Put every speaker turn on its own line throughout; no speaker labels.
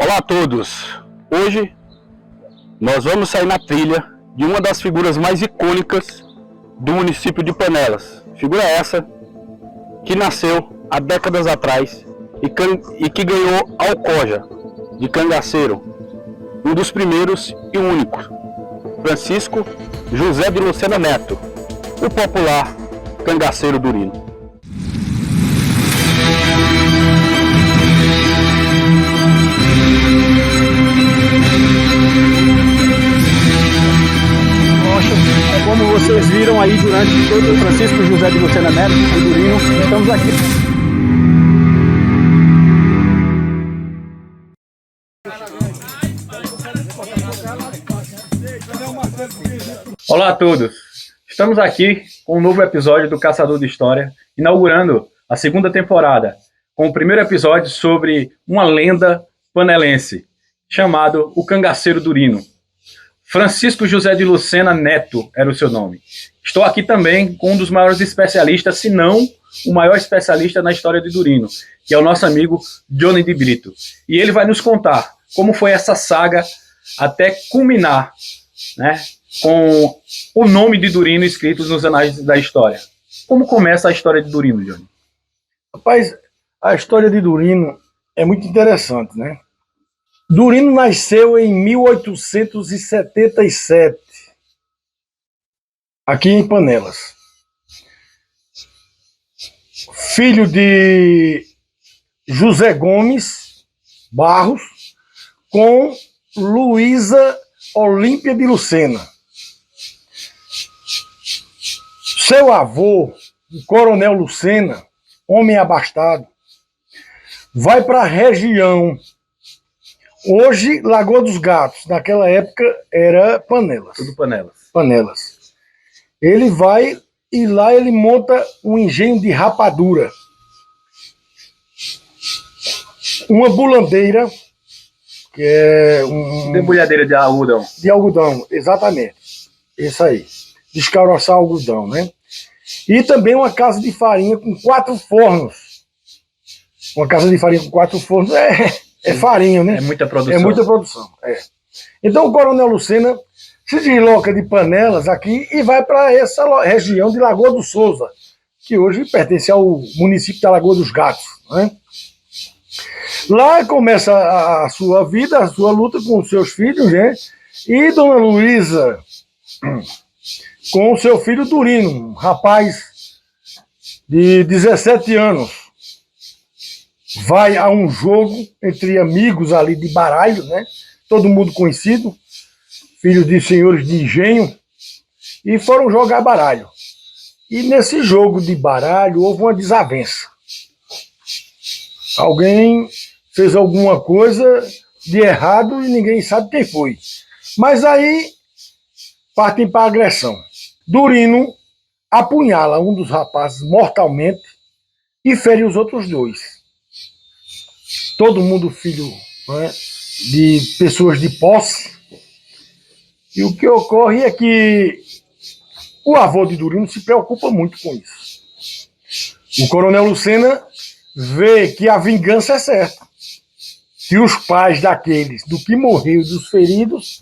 Olá a todos! Hoje nós vamos sair na trilha de uma das figuras mais icônicas do município de Panelas. Figura essa que nasceu há décadas atrás e que ganhou alcoja de cangaceiro, um dos primeiros e únicos, Francisco José de Lucena Neto, o popular cangaceiro Durino.
Como vocês viram aí durante todo o Francisco José de Lucena Neto, o Durino, estamos aqui.
Olá a todos! Estamos aqui com um novo episódio do Caçador de História, inaugurando a segunda temporada, com o primeiro episódio sobre uma lenda panelense, chamado o Cangaceiro Durino. Francisco José de Lucena Neto era o seu nome. Estou aqui também com um dos maiores especialistas, se não o maior especialista na história de Durino, que é o nosso amigo Johnny de Brito. E ele vai nos contar como foi essa saga até culminar, né, com o nome de Durino escrito nos anais da história. Como começa a história de Durino, Johnny?
Rapaz, a história de Durino é muito interessante, né? Durino nasceu em 1877, aqui em Panelas. Filho de José Gomes Barros com Luísa Olímpia de Lucena. Seu avô, o Coronel Lucena, homem abastado, vai para a região, hoje Lagoa dos Gatos, naquela época era Panelas.
Tudo Panelas.
Panelas. Ele vai e lá ele monta um engenho de rapadura. Uma bulandeira, que é
Debulhadeira de algodão.
de algodão, exatamente. Isso aí. Descaroçar algodão, né? E também uma casa de farinha com 4 fornos. Uma casa de farinha com 4 fornos é farinha, né?
É muita produção.
É muita produção, é. Então o Coronel Lucena se desloca de Panelas aqui e vai para essa região de Lagoa do Souza, que hoje pertence ao município da Lagoa dos Gatos, né? Lá começa a sua vida, a sua luta com os seus filhos, né? E Dona Luísa com o seu filho Durino, um rapaz de 17 anos. Vai a um jogo entre amigos ali de baralho, né? Todo mundo conhecido, filhos de senhores de engenho, e foram jogar baralho. E nesse jogo de baralho houve uma desavença. Alguém fez alguma coisa de errado e ninguém sabe quem foi. Mas aí partem para a agressão. Durino apunhala um dos rapazes mortalmente e fere os outros 2. Todo mundo filho, né, de pessoas de posse. E o que ocorre é que o avô de Durino se preocupa muito com isso. O Coronel Lucena vê que a vingança é certa. Que os pais daqueles, do que morreu e dos feridos,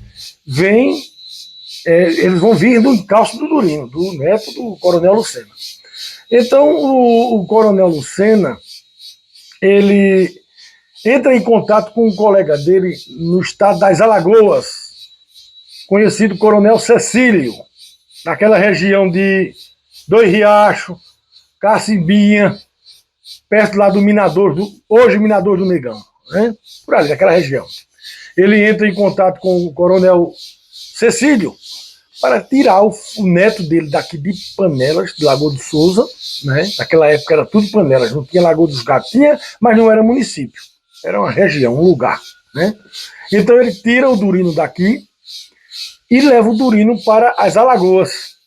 eles vão vir do encalço do Durino, do neto do Coronel Lucena. Então o Coronel Lucena, ele entra em contato com um colega dele no estado das Alagoas, conhecido Coronel Cecílio, naquela região de Dois Riachos, Cacimbinha, perto lá do Minador, hoje Minador do Negão, né? Por ali, naquela região. Ele entra em contato com o Coronel Cecílio para tirar o neto dele daqui de Panelas, de Lagoa do Souza, né? Naquela época era tudo Panelas, não tinha Lagoa dos Gatos, tinha, mas não era município. Era uma região, um lugar, né? Então ele tira o Durino daqui e leva o Durino para as Alagoas,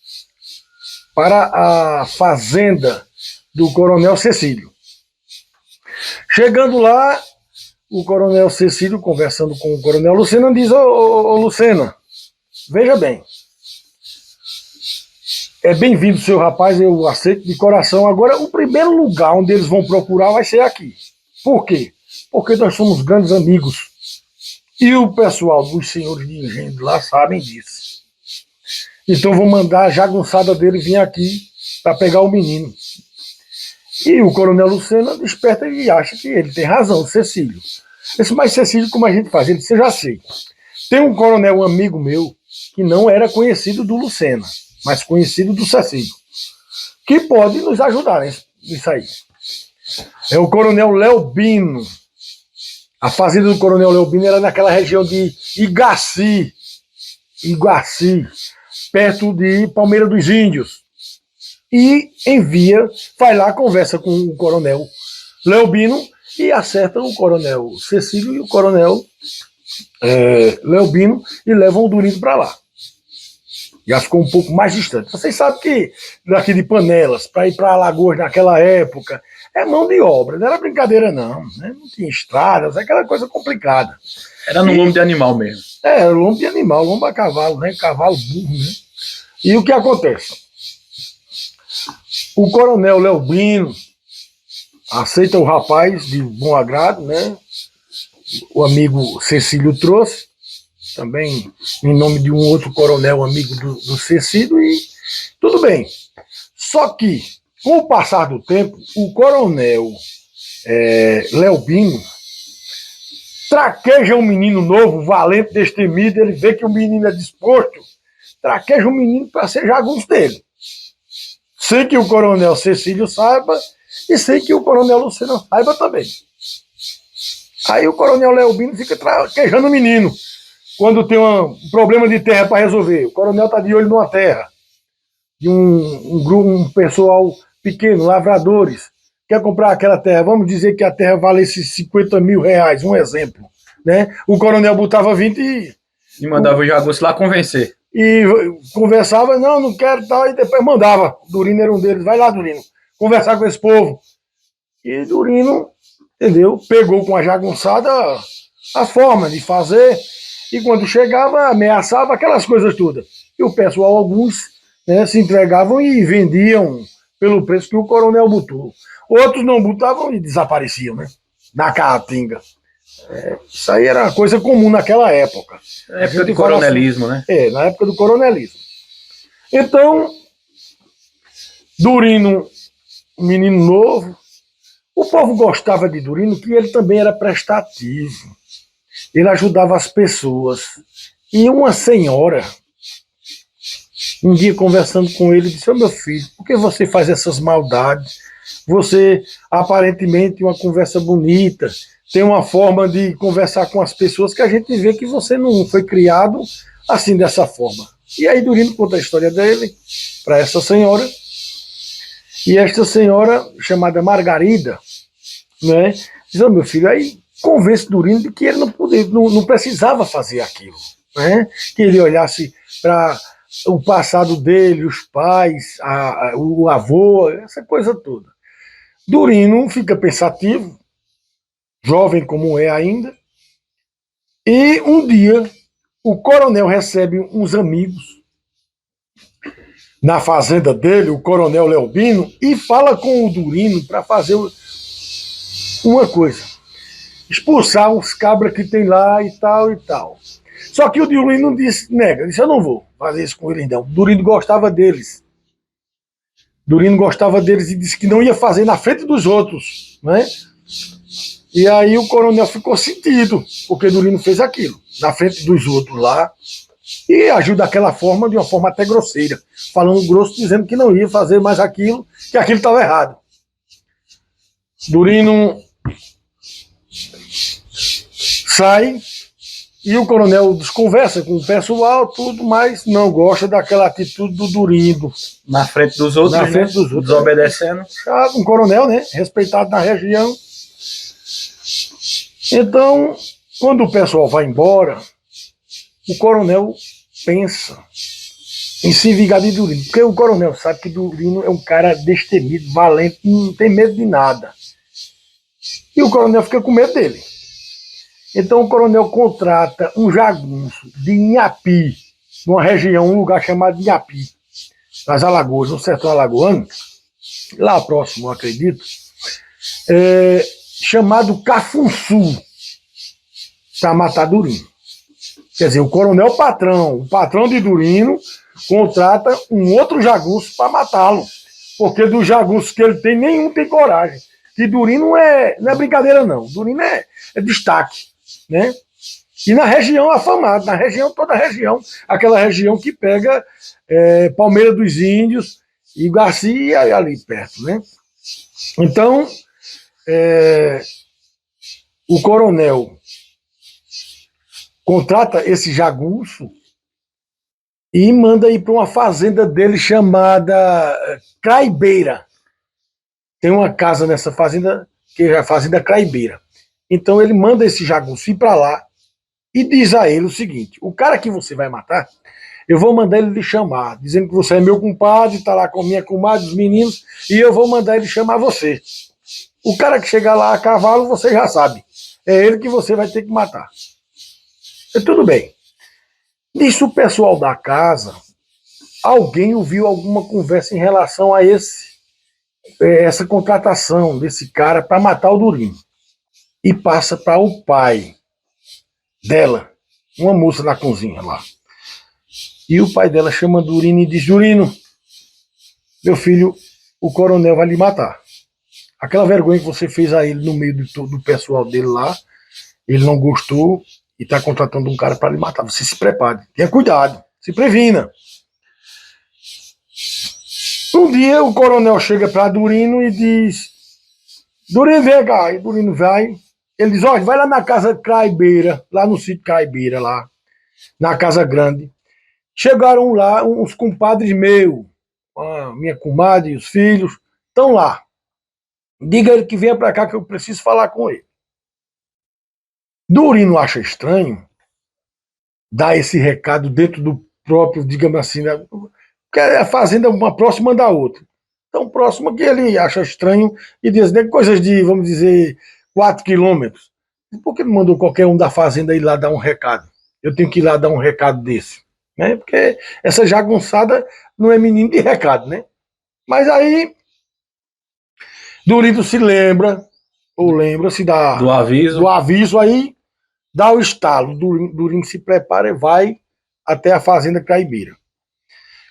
para a fazenda do Coronel Cecílio. Chegando lá, o Coronel Cecílio, conversando com o Coronel Lucena, diz: ô Lucena, veja bem, é bem-vindo, seu rapaz, eu aceito de coração. Agora, o primeiro lugar onde eles vão procurar vai ser aqui. Por quê? Porque nós somos grandes amigos. E o pessoal dos senhores de engenho lá sabem disso. Então vou mandar a jagunçada dele vir aqui para pegar o menino. E o coronel Lucena desperta e acha que ele tem razão, Cecílio. Esse mais Cecílio, como a gente faz? Ele disse, eu já sei. Tem um coronel, um amigo meu, que não era conhecido do Lucena, mas conhecido do Cecílio, que pode nos ajudar nisso aí. É o coronel Leobino. A fazenda do coronel Leobino era naquela região de Igaci, perto de Palmeira dos Índios. E envia, vai lá, conversa com o coronel Leobino e acerta o coronel Cecílio e o coronel Leobino e levam o Durindo para lá. Já ficou um pouco mais distante. Vocês sabem que daqui de Panelas, para ir para Alagoas naquela época, é mão de obra, não era brincadeira não, né? Não tinha estradas, aquela coisa complicada.
Era no lombo de animal mesmo.
Lombo de animal, lombo a cavalo, né? Cavalo burro, né? E o que acontece? O coronel Leobino aceita o rapaz de bom agrado, né? O amigo Cecílio trouxe, também em nome de um outro coronel amigo do Cecílio, e tudo bem. Só que, com o passar do tempo, o coronel Leobino traqueja um menino novo, valente, destemido, ele vê que o menino é disposto, traqueja o menino para ser jagunço dele. Sem que o coronel Cecílio saiba e sem que o coronel Lucena saiba também. Aí o coronel Leobino fica traquejando o menino. Quando tem um problema de terra para resolver, o coronel está de olho numa terra. De um pessoal pequeno, lavradores, quer comprar aquela terra. Vamos dizer que a terra valesse 50 mil reais, um exemplo. Né? O coronel botava 20
E mandava o jagunço lá convencer.
E conversava, não quero tal, e depois mandava. Durino era um deles, vai lá, Durino, conversar com esse povo. E Durino, entendeu, pegou com a jagunçada a forma de fazer, e quando chegava, ameaçava aquelas coisas todas. E o pessoal, alguns, né, se entregavam e vendiam pelo preço que o coronel botou. Outros não botavam e desapareciam, né, na caatinga. Isso aí era coisa comum naquela época.
Na época do coronelismo, assim, né?
Na época do coronelismo. Então, Durino, um menino novo, o povo gostava de Durino, que ele também era prestativo. Ele ajudava as pessoas. E uma senhora, um dia conversando com ele, disse, meu filho, por que você faz essas maldades? Você, aparentemente, uma conversa bonita, tem uma forma de conversar com as pessoas que a gente vê que você não foi criado assim, dessa forma. E aí Durino conta a história dele para essa senhora, e esta senhora, chamada Margarida, né, diz, meu filho, aí convence Durino de que ele não precisava fazer aquilo, né, que ele olhasse para o passado dele, os pais, o avô, essa coisa toda. Durino fica pensativo, jovem como é ainda, e um dia o coronel recebe uns amigos na fazenda dele, o coronel Leobino, e fala com o Durino para fazer uma coisa, expulsar os cabras que tem lá e tal e tal. Só que o Durino disse, eu não vou fazer isso com eles não. O Durino gostava deles. Durino gostava deles e disse que não ia fazer na frente dos outros, né? E aí o coronel ficou sentido, porque Durino fez aquilo, na frente dos outros lá, e agiu daquela forma, de uma forma até grosseira, falando grosso, dizendo que não ia fazer mais aquilo, que aquilo estava errado. Durino sai, e o coronel desconversa com o pessoal, tudo, mas não gosta daquela atitude do Durino.
Na frente dos outros, desobedecendo.
Um coronel, né, respeitado na região. Então, quando o pessoal vai embora, o coronel pensa em se vingar de Durino, porque o coronel sabe que Durino é um cara destemido, valente, não tem medo de nada. E o coronel fica com medo dele. Então o coronel contrata um jagunço de Inhapi, numa região, um lugar chamado Inhapi, nas Alagoas, no sertão alagoano, lá próximo, acredito, chamado Cafunçu. para matar Durino. Quer dizer, o coronel patrão, o patrão de Durino, contrata um outro jagunço para matá-lo. Porque dos jagunços que ele tem, nenhum tem coragem. Que Durino não é brincadeira, não. Durino é destaque, né? E na região afamada, na região, toda a região, aquela região que pega Palmeira dos Índios e Garcia ali perto, né? Então, o coronel contrata esse jagunço e manda ir para uma fazenda dele chamada Craibeira. Tem uma casa nessa fazenda, que é a Fazenda Craibeira. Então ele manda esse jagunço ir para lá e diz a ele o seguinte: o cara que você vai matar, eu vou mandar ele lhe chamar, dizendo que você é meu compadre, está lá com a minha comadre, os meninos, e eu vou mandar ele chamar você. O cara que chegar lá a cavalo, você já sabe. É ele que você vai ter que matar. Tudo bem. Nisso o pessoal da casa, alguém ouviu alguma conversa em relação a essa contratação desse cara para matar o Durino. E passa para o pai dela, uma moça na cozinha lá. E o pai dela chama Durino e diz: Durino, meu filho, o coronel vai lhe matar. Aquela vergonha que você fez a ele no meio do pessoal dele lá, ele não gostou e está contratando um cara para lhe matar. Você se prepare, tenha cuidado, se previna. Um dia o coronel chega para Durino e diz: Durino, vem cá. E Durino vai. Ele diz: olha, vai lá na casa Craibeira, lá no sítio Craibeira, lá, na Casa Grande. Chegaram lá uns compadres meus, a minha comadre e os filhos, estão lá. Diga ele que venha para cá que eu preciso falar com ele. Durino acha estranho dar esse recado dentro do próprio, digamos assim, porque a fazenda uma próxima da outra. Tão próxima que ele acha estranho e diz, né, coisas de, vamos dizer, 4 quilômetros. Por que não mandou qualquer um da fazenda ir lá dar um recado? Eu tenho que ir lá dar um recado desse. Né? Porque essa jagunçada não é menino de recado, né? Mas aí Durino se lembra, ou lembra-se do aviso, aí dá o estalo. Durino se prepara e vai até a fazenda Craibeira.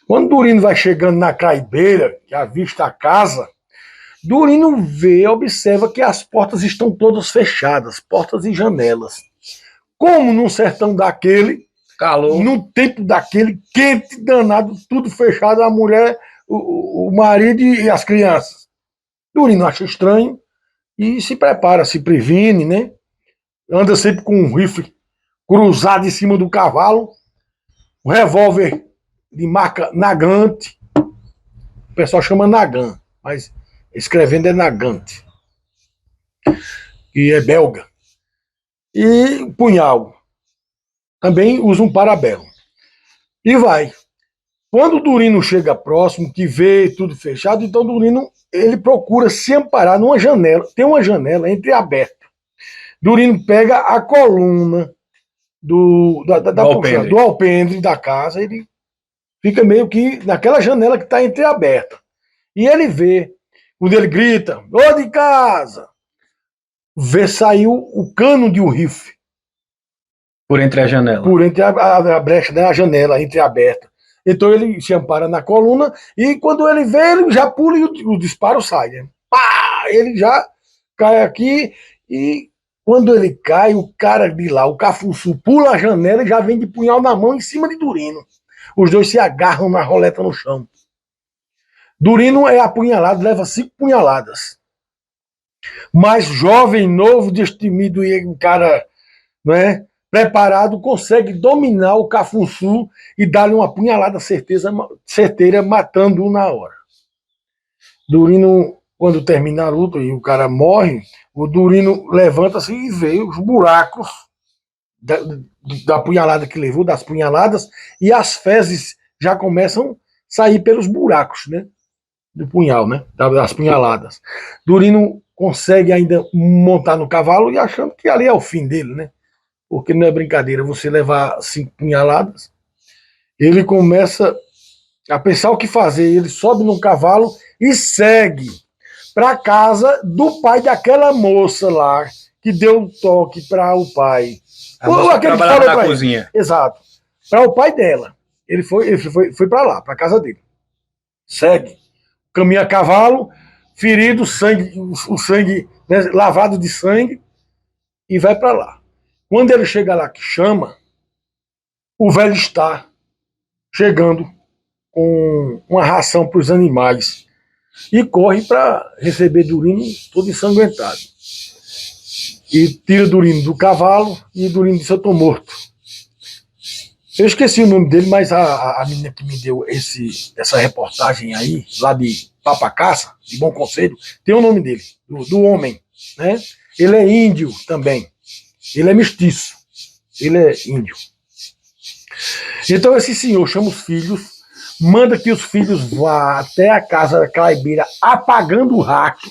Quando Durino vai chegando na Craibeira, que avista a casa, Durino observa que as portas estão todas fechadas, portas e janelas. Como num sertão daquele, calor, no tempo daquele, quente, danado, tudo fechado, a mulher, o marido e as crianças. Durino acha estranho e se prepara, se previne, né? Anda sempre com um rifle cruzado em cima do cavalo, um revólver de marca Nagant, o pessoal chama Nagant, mas escrevendo é Nagant, que é belga, e punhal, também usa um parabelo, e vai. Quando o Durino chega próximo, que vê tudo fechado, então Durino, ele procura se amparar numa janela, tem uma janela entreaberta. Durino pega a coluna do alpendre da casa, ele fica meio que naquela janela que está entreaberta. E ele vê, quando ele grita, ô de casa, vê saiu o cano de um rifle.
Por entre a janela.
Por entre a brecha, né, a janela entreaberta. Então ele se ampara na coluna e quando ele vê, ele já pula e o disparo sai. Né? Pá! Ele já cai aqui e quando ele cai, o cara de lá, o Cafunçu, pula a janela e já vem de punhal na mão em cima de Durino. Os dois se agarram na roleta no chão. Durino é apunhalado, leva 5 punhaladas. Mas jovem, novo, destemido e um cara, né, preparado, consegue dominar o Cafunçu e dar-lhe uma punhalada certeira, matando-o na hora. Durino, quando termina a luta e o cara morre, o Durino levanta-se e vê os buracos da punhalada que levou, das punhaladas, e as fezes já começam a sair pelos buracos, né, do punhal, né, das punhaladas. Durino consegue ainda montar no cavalo e achando que ali é o fim dele, né, porque não é brincadeira você levar 5 punhaladas. Ele começa a pensar o que fazer, ele sobe no cavalo e segue para casa do pai daquela moça lá, que deu um toque para o pai.
A moça que
Aquele
trabalhava
falou
na
pra ele.
cozinha.
Exato. Para o pai dela. Ele foi para lá, para casa dele. Segue. Caminha a cavalo, ferido, sangue, o sangue, né, lavado de sangue, e vai para lá. Quando ele chega lá que chama, o velho está chegando com uma ração para os animais e corre para receber Durino todo ensanguentado. E tira Durino do cavalo e Durino disse: eu estou morto. Eu esqueci o nome dele, mas a menina que me deu essa reportagem aí, lá de Papacaça, de Bom Conselho, tem o nome dele, do homem, né? Ele é índio também. Ele é mestiço. Ele é índio. Então esse senhor chama os filhos, manda que os filhos vá até a casa da Claibeira apagando o rastro,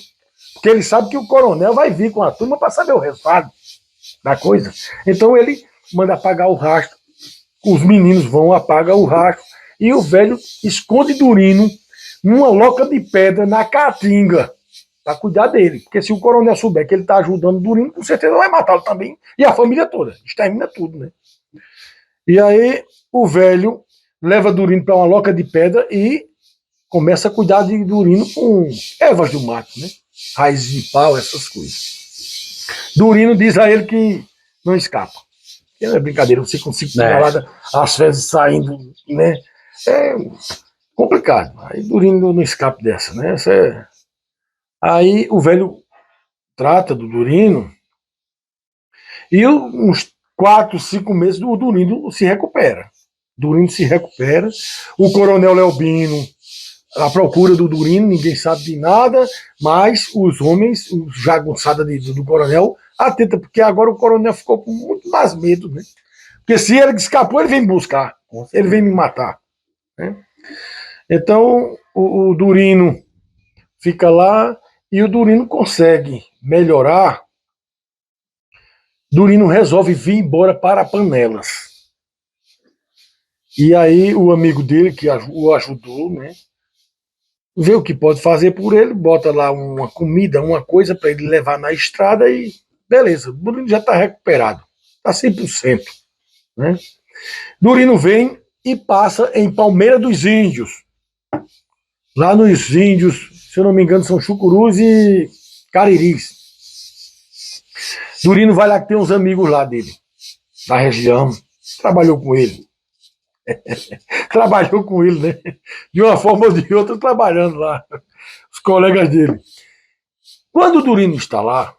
porque ele sabe que o coronel vai vir com a turma para saber o resultado da coisa. Então ele manda apagar o rastro, os meninos vão, apagam o rastro, e o velho esconde Durino numa loca de pedra na caatinga, para cuidar dele. Porque se o coronel souber que ele está ajudando Durino, com certeza vai matá-lo também, e a família toda, extermina tudo, né? E aí o velho leva Durino para uma loca de pedra e começa a cuidar de Durino com ervas do mato, né? Raízes de pau, essas coisas. Durino diz a ele que não escapa. Que não é brincadeira, você consegue pegar as fezes saindo, né? É complicado. Aí Durino não escapa dessa, né? Aí o velho trata do Durino e uns 4, 5 meses o Durino se recupera. Durino se recupera. O coronel Leobino à procura do Durino, ninguém sabe de nada, mas os homens, os jagunçada do coronel, atenta, porque agora o coronel ficou com muito mais medo, né? Porque se ele escapou, ele vem me buscar, ele vem me matar, né? Então o Durino fica lá e o Durino consegue melhorar. Durino resolve vir embora para Panelas. E aí o amigo dele, que o ajudou, né, vê o que pode fazer por ele, bota lá uma comida, uma coisa para ele levar na estrada e beleza, Durino já está recuperado, está 100%. Né? Durino vem e passa em Palmeira dos Índios. Lá nos Índios, se eu não me engano, são Chucurus e Cariris. Durino vai lá que tem uns amigos lá dele, da região, trabalhou com ele. Trabalhou com ele, né? De uma forma ou de outra, trabalhando lá, os colegas dele. Quando o Durino está lá,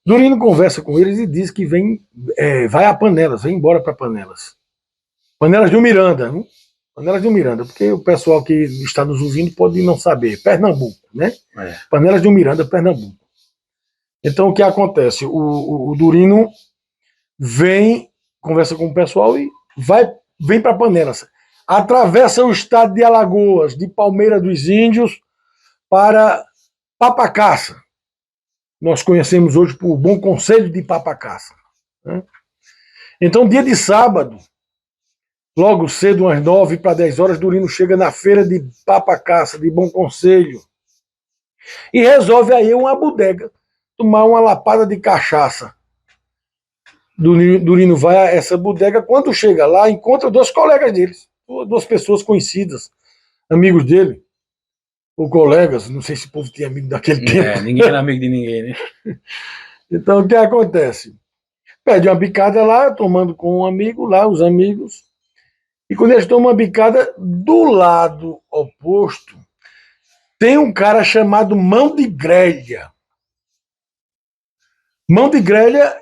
Durino conversa com eles e diz que vai a Panelas, vem embora para Panelas. Panelas de Miranda, né? Panelas de Miranda, porque o pessoal que está nos ouvindo pode não saber. Pernambuco, né? Panelas de Miranda, Pernambuco. Então o que acontece? O Durino vem, conversa com o pessoal e vem para Panelas. Atravessa o estado de Alagoas, de Palmeira dos Índios, para Papacaça. Nós conhecemos hoje por Bom Conselho de Papacaça. Né? Então, dia de sábado, logo cedo, umas 9 para 10 horas, Durino chega na feira de Papacaça, de Bom Conselho, e resolve aí uma bodega, tomar uma lapada de cachaça. Durino vai a essa bodega, quando chega lá, encontra 2 colegas deles, 2 pessoas conhecidas, amigos dele, ou colegas, não sei se o povo tinha amigo daquele tempo.
Ninguém era amigo de ninguém, né?
Então o que acontece? Pede uma bicada lá, tomando com um amigo lá, os amigos, e quando eles tomam uma bicada, do lado oposto, tem um cara chamado Mão de Grelha. Mão de Grelha,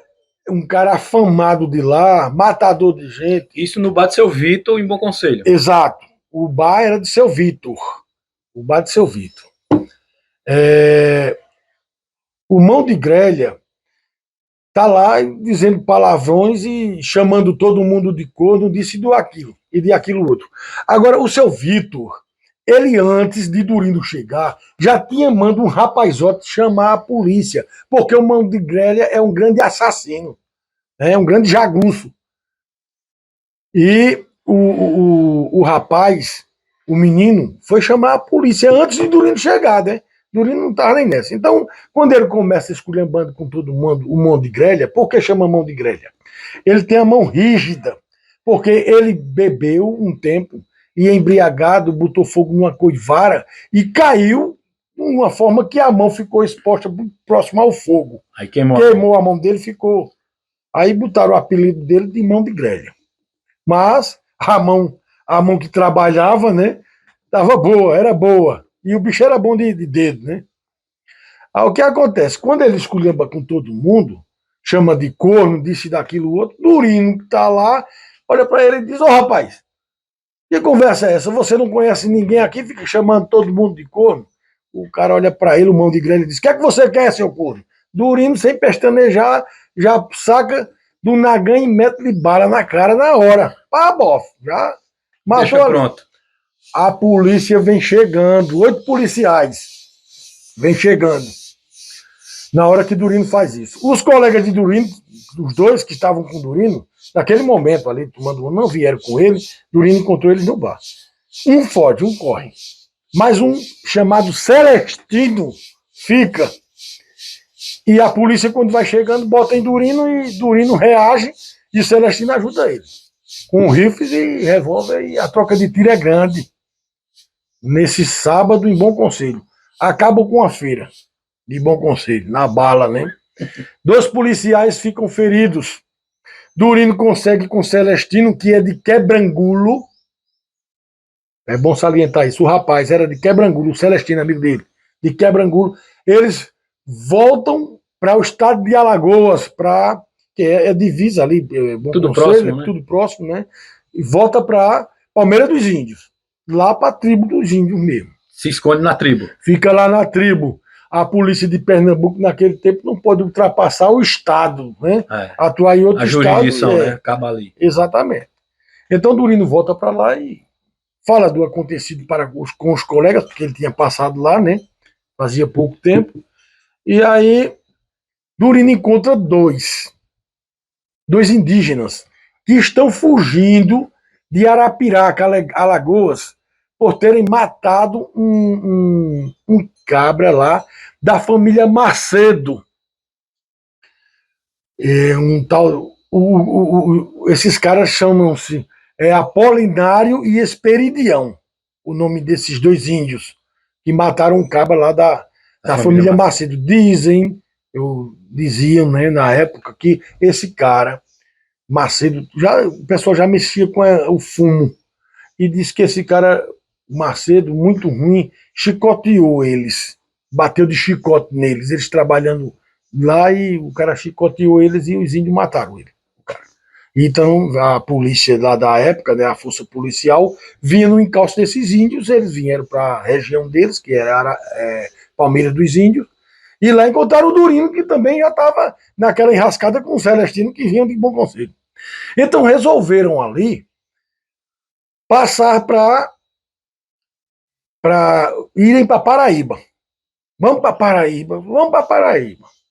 um cara afamado de lá, matador de gente.
Isso no bar de Seu Vitor, em Bom Conselho.
Exato. O bar era de Seu Vitor. O bar de Seu Vitor. O Mão de Grelha tá lá dizendo palavrões e chamando todo mundo de corno, disso e do aquilo, e de aquilo outro. Agora, o Seu Vitor, ele antes de Durino chegar, já tinha mandado um rapazote chamar a polícia, porque o Mão de Grelha é um grande assassino, é um grande jagunço. E o rapaz, o menino, foi chamar a polícia antes de Durino chegar, né? Durino não estava nem nessa. Então, quando ele começa esculhambando com todo mundo, o mão de grelha, por que chama mão de grelha? Ele tem a mão rígida, porque ele bebeu um tempo e embriagado, botou fogo numa coivara e caiu de uma forma que a mão ficou exposta próximo ao fogo.
Aí queimou.
Queimou a mão dele, ficou. Aí botaram o apelido dele de mão de grelha. Mas a mão que trabalhava, né, estava boa, era boa. E o bicho era bom de dedo, né? Aí o que acontece? Quando ele esculhamba com todo mundo, chama de corno, disse daquilo outro, Durino que tá lá, olha para ele e diz: ô rapaz, que conversa é essa? Você não conhece ninguém aqui, fica chamando todo mundo de corno? O cara olha para ele, o mão de grelha, e diz: o que é que você quer, seu corno? Durino, sem pestanejar, já saca do nagã e mete-lhe bala na cara na hora. Pá, bof, já matou.
Deixa pronto.
A polícia vem chegando, 8 policiais vem chegando na hora que Durino faz isso. Os colegas de Durino, os dois que estavam com Durino, naquele momento ali, tomando não vieram com ele, Durino encontrou eles no bar. Um foge, um corre. Mas um chamado Celestino fica. E a polícia, quando vai chegando, bota em Durino e Durino reage e o Celestino ajuda ele. Com rifles e revólver, e a troca de tiro é grande. Nesse sábado, em Bom Conselho. Acabam com a feira de Bom Conselho, na bala, né? 2 policiais ficam feridos. Durino consegue com Celestino, que é de Quebrangulo. É bom salientar isso. O rapaz era de Quebrangulo, o Celestino, amigo dele, de Quebrangulo. Eles voltam para o estado de Alagoas, que é divisa ali, Bom
Tudo
Conselho,
próximo, né?
tudo próximo, né? E volta para Palmeira dos Índios, lá para a tribo dos índios mesmo.
Se esconde na tribo.
Fica lá na tribo. A polícia de Pernambuco, naquele tempo, não pode ultrapassar o estado, né? Atuar em outro
a
estado.
jurisdição, né? Acaba ali.
Exatamente. Então, Durino volta para lá e fala do acontecido com os colegas, porque ele tinha passado lá, né? Fazia pouco tempo. E aí, Durino encontra dois indígenas que estão fugindo de Arapiraca, Alagoas, por terem matado um cabra lá da família Macedo. Um tal, esses caras chamam-se Apolinário e Esperidião, o nome desses 2 índios que mataram um cabra lá da família Macedo. Diziam, né, na época, que esse cara, Macedo, o pessoal já mexia com o fumo, e disse que esse cara, Macedo, muito ruim, chicoteou eles, bateu de chicote neles, eles trabalhando lá, e o cara chicoteou eles e os índios mataram ele. Então a polícia lá da época, né, a força policial, vinha no encalço desses índios, eles vieram para a região deles, que era Palmeira dos Índios, e lá encontraram o Durino, que também já estava naquela enrascada com o Celestino, que vinham de Bom Conselho. Então resolveram ali passar para irem para Paraíba. Vamos para Paraíba.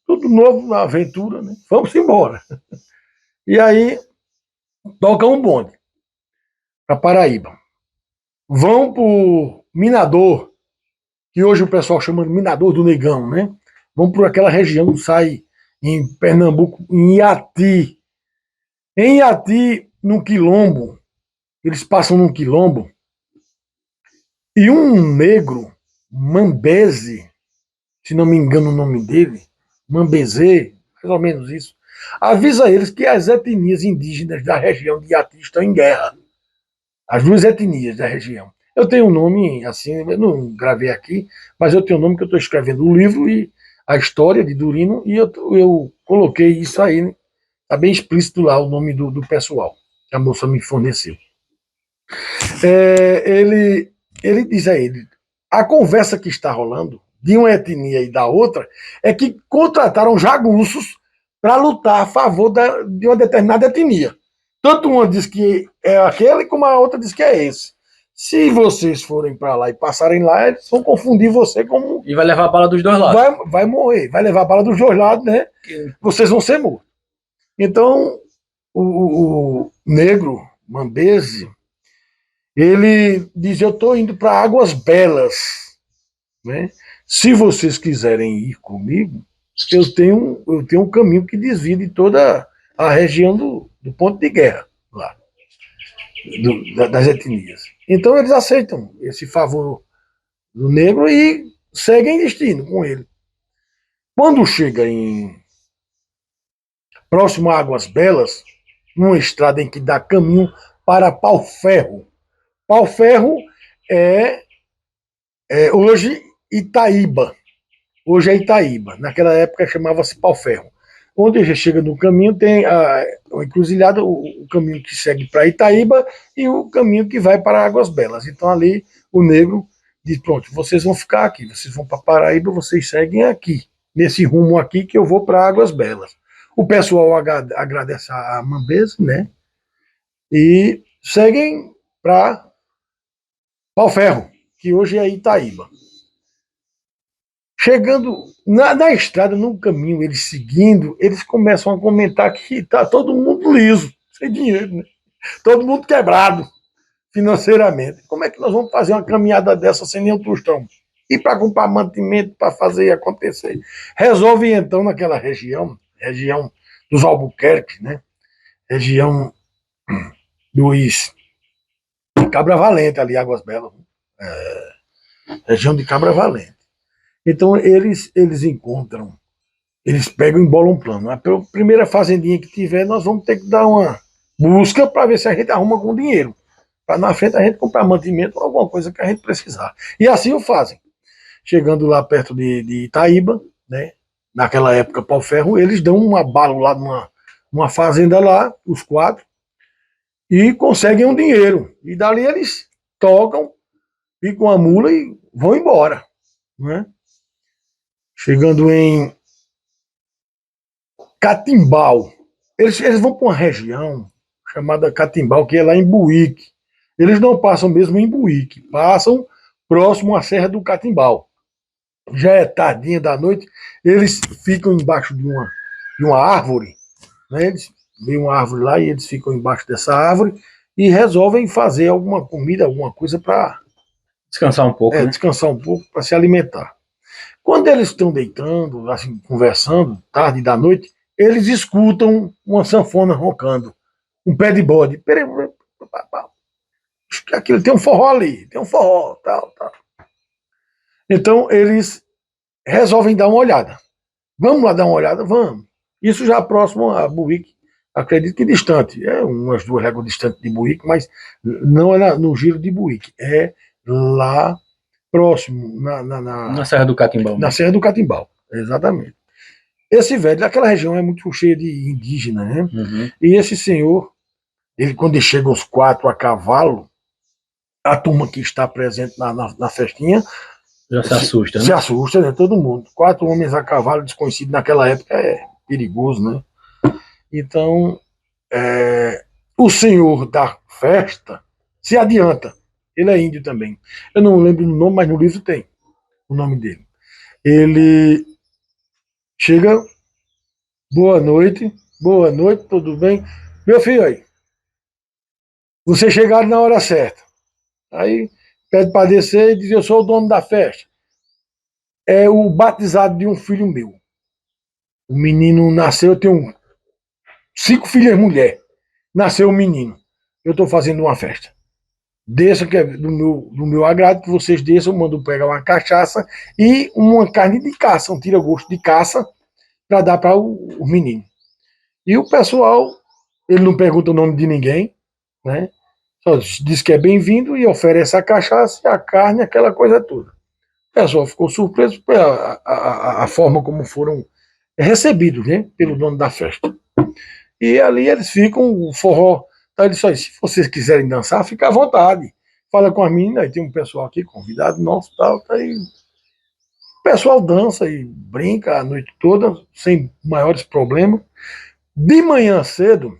Tudo novo na aventura, né? Vamos embora. E aí toca um bonde para Paraíba. Vão para o Minador, que hoje o pessoal chama de Minador do Negão, né? Vão por aquela região, sai em Pernambuco, em Iati. Em Iati, no quilombo, eles passam num quilombo, e um negro, Mambeze, se não me engano o nome dele, Mambezê, mais ou menos isso, avisa eles que as etnias indígenas da região de Iati estão em guerra. As 2 etnias da região. Eu tenho um nome, assim, eu não gravei aqui, mas eu tenho um nome que eu estou escrevendo o livro e a história de Durino, e eu coloquei isso aí, né? Está bem explícito lá o nome do pessoal que a moça me forneceu. Ele diz a ele: a conversa que está rolando de uma etnia e da outra é que contrataram jagunços para lutar a favor de uma determinada etnia. Tanto uma diz que é aquele, como a outra diz que é esse. Se vocês forem para lá e passarem lá, eles vão confundir você como...
E vai levar a bala dos 2 lados.
Vai morrer, vai levar a bala dos 2 lados, né? Vocês vão ser mortos. Então, o negro, Mambeze, ele diz: eu estou indo para Águas Belas, né? se vocês quiserem ir comigo, eu tenho um caminho que desvia de toda a região do ponto de guerra lá, das etnias. Então eles aceitam esse favor do negro e seguem destino com ele. Quando chega próximo a Águas Belas, numa estrada em que dá caminho para Pau-Ferro. Pau-Ferro é hoje Itaíba. Hoje é Itaíba. Naquela época chamava-se Pau-Ferro. Onde já chega no caminho tem a encruzilhada, o caminho que segue para Itaíba e o caminho que vai para Águas Belas. Então ali o negro diz, pronto, vocês vão ficar aqui, vocês vão para Paraíba, vocês seguem aqui, nesse rumo aqui que eu vou para Águas Belas. O pessoal agradece a Mambesa, né? E seguem para Pau-Ferro, que hoje é Itaíba. Chegando na estrada, no caminho, eles seguindo, eles começam a comentar que está todo mundo liso, sem dinheiro, né? Todo mundo quebrado financeiramente. Como é que nós vamos fazer uma caminhada dessa sem nenhum tostão? E para comprar mantimento, para fazer acontecer? Resolve então naquela região dos Albuquerque, né? Região dos Cabra Valente, ali, Águas Belas. Região de Cabra Valente. Então eles encontram, eles pegam e embolam um plano. A primeira fazendinha que tiver, nós vamos ter que dar uma busca para ver se a gente arruma algum dinheiro. Para na frente a gente comprar mantimento ou alguma coisa que a gente precisar. E assim o fazem. Chegando lá perto de Itaíba, né? Naquela época, Pau-Ferro, eles dão um abalo lá numa fazenda lá, os 4, e conseguem um dinheiro. E dali eles tocam, ficam a mula e vão embora. Né? Chegando em Catimbau, eles vão para uma região chamada Catimbau, que é lá em Buíque. Eles não passam mesmo em Buíque, passam próximo à Serra do Catimbau. Já é tardinha da noite, eles ficam embaixo de uma árvore, né? Eles veem uma árvore lá e eles ficam embaixo dessa árvore e resolvem fazer alguma comida, alguma coisa para
descansar um pouco, né?
Descansar um pouco, para se alimentar. Quando eles estão deitando, assim, conversando, tarde da noite, eles escutam uma sanfona roncando, um pé de bode. Aquilo tem um forró ali, tem um forró, tal. Então eles resolvem dar uma olhada. Vamos lá dar uma olhada? Vamos. Isso já próximo a Buíque, acredito que distante, umas 2 léguas distante de Buíque, mas não é no giro de Buíque, é lá próximo,
na Serra do Catimbau.
Na Serra do Catimbau, exatamente. Esse velho, aquela região é muito cheia de indígenas, né?
Uhum.
E esse senhor, quando chegam os 4 a cavalo, a turma que está presente na festinha
já se assusta, né?
Se assusta, né? Todo mundo. 4 homens a cavalo desconhecido naquela época é perigoso, né? Então, o senhor da festa se adianta. Ele é índio também. Eu não lembro o nome, mas no livro tem o nome dele. Ele chega, boa noite, tudo bem? Meu filho aí, vocês chegaram na hora certa. Aí pede para descer e diz, eu sou o dono da festa. É o batizado de um filho meu. O menino nasceu, eu tenho 5 filhas mulher. Nasceu um menino. Eu estou fazendo uma festa. Desça, que é do meu agrado, que vocês desçam, eu mando pegar uma cachaça e uma carne de caça, um tira-gosto de caça, para dar para o menino. E o pessoal, ele não pergunta o nome de ninguém, né? Só diz que é bem-vindo e oferece a cachaça, a carne, aquela coisa toda. O pessoal ficou surpreso pela forma como foram recebidos, né, pelo dono da festa. E ali eles ficam, o forró. Então ele disse, olha, se vocês quiserem dançar, fica à vontade. Fala com as meninas, aí tem um pessoal aqui, convidado nosso, tal, tá aí. O pessoal dança e brinca a noite toda, sem maiores problemas. De manhã cedo,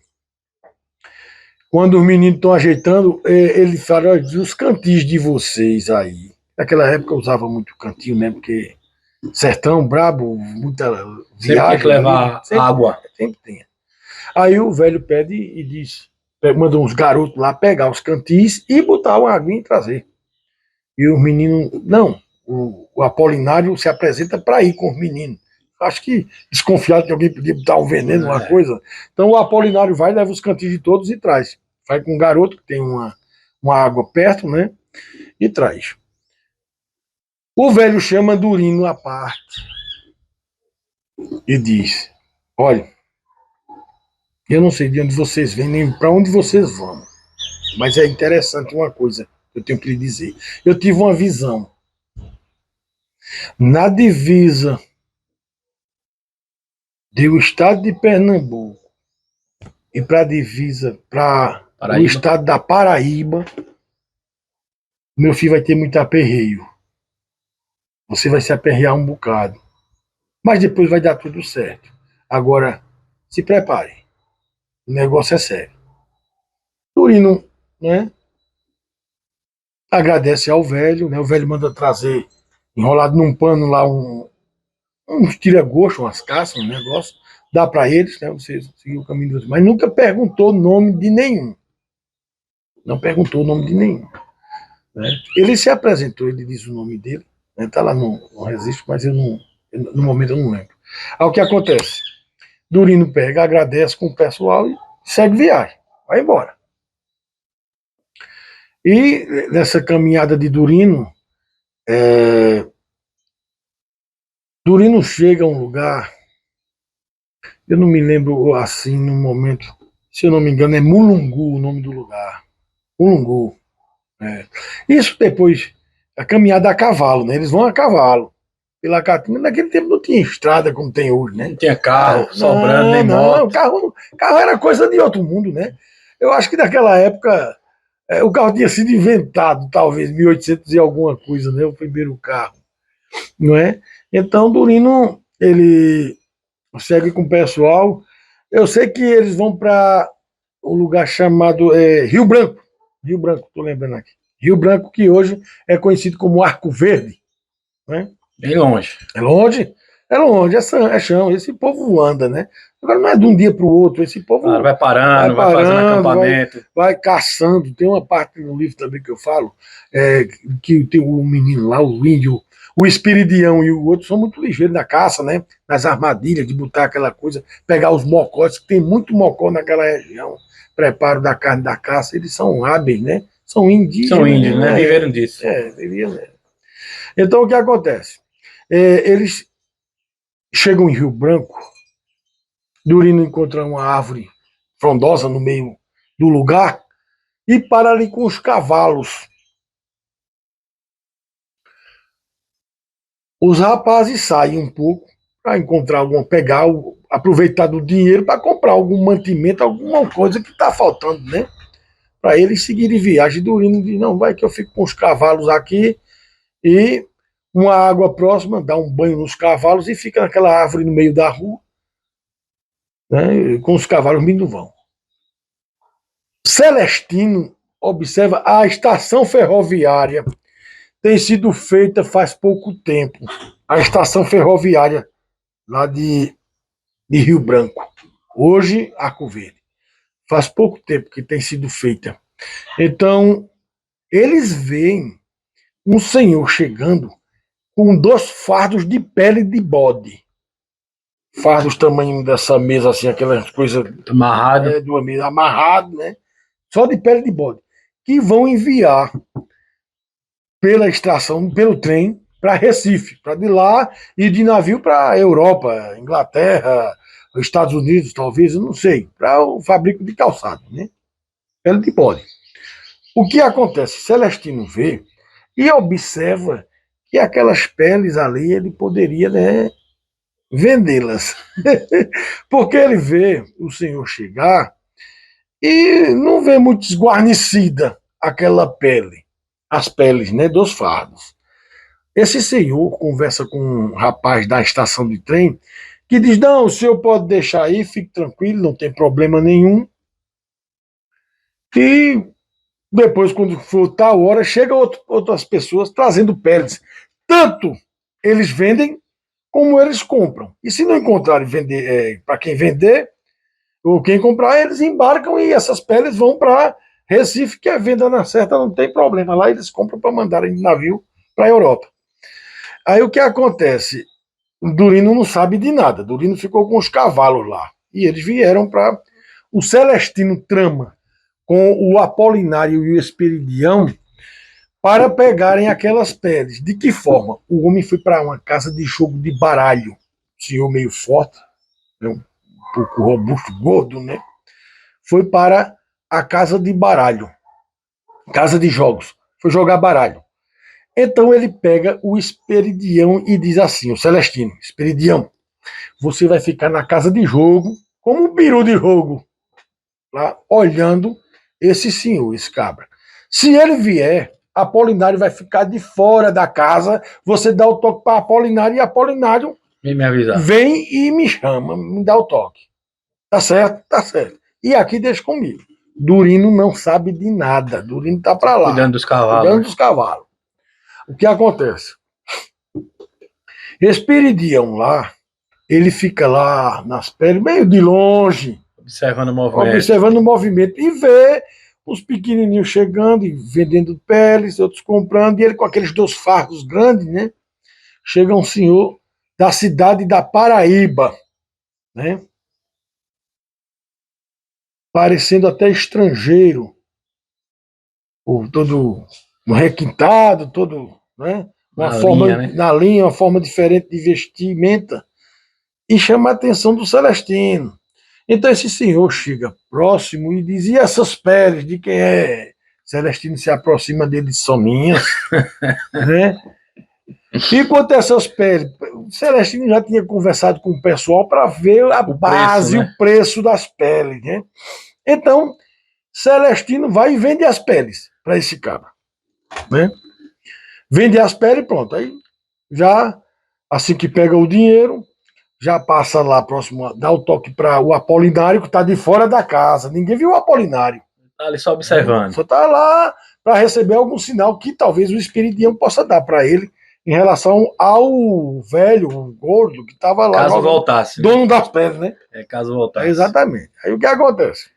quando os meninos estão ajeitando, ele fala, olha, os cantis de vocês aí. Naquela época eu usava muito cantinho, né? Porque sertão, brabo, muita viagem.
Sempre tem que levar água.
Sempre tem. Aí o velho pede e diz, manda uns garotos lá pegar os cantis e botar uma aguinha e trazer. E os meninos, não, o Apolinário se apresenta para ir com os meninos. Acho que desconfiado que alguém podia botar um veneno, uma coisa. Então o Apolinário vai, leva os cantinhos de todos e traz. Vai com um garoto que tem uma água perto, né? E traz. O velho chama Durino à parte e diz: olha, eu não sei de onde vocês vêm, nem para onde vocês vão, mas é interessante uma coisa que eu tenho que lhe dizer. Eu tive uma visão. Na divisa do estado de Pernambuco e para a divisa para o estado da Paraíba, meu filho vai ter muito aperreio. Você vai se aperrear um bocado. Mas depois vai dar tudo certo. Agora, se prepare. O negócio é sério. Durino, né? Agradece ao velho, né? O velho manda trazer, enrolado num pano lá, uns tira-gosto, umas caças, um negócio. Dá para eles, né? Você seguir o caminho dos. Mas nunca perguntou o nome de nenhum. Não perguntou o nome de nenhum. Né? Ele se apresentou, ele diz o nome dele. Está lá no registro, mas no momento eu não lembro. Aí o que acontece? Durino pega, agradece com o pessoal e segue viagem. Vai embora. E nessa caminhada de Durino, Durino chega a um lugar, eu não me lembro assim no momento, se eu não me engano é Mulungu o nome do lugar. Mulungu. Isso depois, a caminhada a cavalo, né? Eles vão a cavalo. Pela Caatinga, naquele tempo não tinha estrada como tem hoje, né?
Não tinha carro sobrando, nem
moto. Carro era coisa de outro mundo, né? Eu acho que naquela época o carro tinha sido inventado, talvez, 1800 e alguma coisa, né? O primeiro carro, não é? Então, Durino, ele segue com o pessoal. Eu sei que eles vão para um lugar chamado Rio Branco. Rio Branco, estou lembrando aqui. Rio Branco, que hoje é conhecido como Arco Verde, né?
Bem longe.
É longe? É longe, é chão. Esse povo anda, né? Agora não é de um dia para o outro. Esse povo
vai parando, vai fazendo acampamento.
Vai caçando. Tem uma parte no livro também que eu falo, que tem um menino lá, o índio, o Espiridião e o outro são muito ligeiros na caça, né? Nas armadilhas, de botar aquela coisa, pegar os mocós, que tem muito mocó naquela região, preparo da carne da caça. Eles são hábeis, né? São indígenas.
São índios, né? Viveram disso.
Viviam mesmo. Então o que acontece? Eles chegam em Rio Branco, Durino encontra uma árvore frondosa no meio do lugar e para ali com os cavalos. Os rapazes saem um pouco para encontrar aproveitar do dinheiro para comprar algum mantimento, alguma coisa que está faltando, né? Para eles seguirem viagem. Durino diz: não, vai que eu fico com os cavalos aqui e uma água próxima, dá um banho nos cavalos e fica naquela árvore no meio da rua, né, com os cavalos vindo vão. Celestino observa a estação ferroviária tem sido feita faz pouco tempo. A estação ferroviária lá de Rio Branco. Hoje, Arco Verde. Faz pouco tempo que tem sido feita. Então, eles veem um senhor chegando com 2 fardos de pele de bode. Fardos tamanho dessa mesa, assim, aquelas coisas
amarrado.
De uma mesa amarrado, né? Só de pele de bode. Que vão enviar pela estação, pelo trem, para Recife, para de lá ir de navio para Europa, Inglaterra, Estados Unidos, talvez, eu não sei, para o fabrico de calçado, né? Pele de bode. O que acontece? Celestino vê e observa que aquelas peles ali ele poderia, né, vendê-las. Porque ele vê o senhor chegar e não vê muito esguarnecida aquela pele, as peles, né, dos fardos. Esse senhor conversa com um rapaz da estação de trem que diz: não, o senhor pode deixar aí, fique tranquilo, não tem problema nenhum. E depois, quando for tal hora, chegam outras pessoas trazendo peles. Tanto eles vendem, como eles compram. E se não encontrarem vender para quem vender, ou quem comprar, eles embarcam e essas peles vão para Recife, que a venda na certa não tem problema. Lá eles compram para mandarem de navio para a Europa. Aí o que acontece? O Durino não sabe de nada. Durino ficou com os cavalos lá. E eles vieram para. O Celestino trama com o Apolinário e o Esperidião para pegarem aquelas peles. De que forma? O homem foi para uma casa de jogo de baralho. Senhor meio forte, né, um pouco robusto, gordo, né? Foi para a casa de baralho. Casa de jogos. Foi jogar baralho. Então ele pega o Esperidião e diz assim, o Celestino, Esperidião, você vai ficar na casa de jogo, como um peru de jogo, lá, olhando esse senhor, esse cabra. Se ele vier, Apolinário vai ficar de fora da casa, você dá o toque para Apolinário e Apolinário
Vem me avisar.
vem e me chama, me dá o toque. Tá certo? Tá certo. E aqui deixa comigo. Durino não sabe de nada. Durino tá para lá.
Cuidando dos cavalos.
Cuidando dos cavalos. O que acontece? Esperidião lá, ele fica lá nas peles, meio de longe,
Observando o movimento.
observando o movimento e vê os pequenininhos chegando e vendendo peles, outros comprando, e ele com aqueles 2 fardos grandes, né? Chega um senhor da cidade da Paraíba, né? Parecendo até estrangeiro, todo requintado, todo, né? Uma
Na
forma,
linha, né?
na linha, uma forma diferente de vestimenta, e chama a atenção do Celestino. Então esse senhor chega próximo e diz, e essas peles, de quem é? Celestino se aproxima dele, são minhas, né? E quanto a essas peles, o Celestino já tinha conversado com o pessoal para ver a base,
preço, né?
o preço das peles, né? Então, Celestino vai e vende as peles para esse cara, né? Vende as peles e pronto. Aí já, assim que pega o dinheiro, já passa lá próximo, dá o toque para o Apolinário, que está de fora da casa. Ninguém viu o Apolinário.
Tá ali só observando.
Só está lá para receber algum sinal que talvez o Espiridião possa dar para ele em relação ao velho, o gordo, que estava lá.
Caso voltasse. Né?
Dono das peles, né?
Caso voltasse.
Exatamente. Aí o que acontece?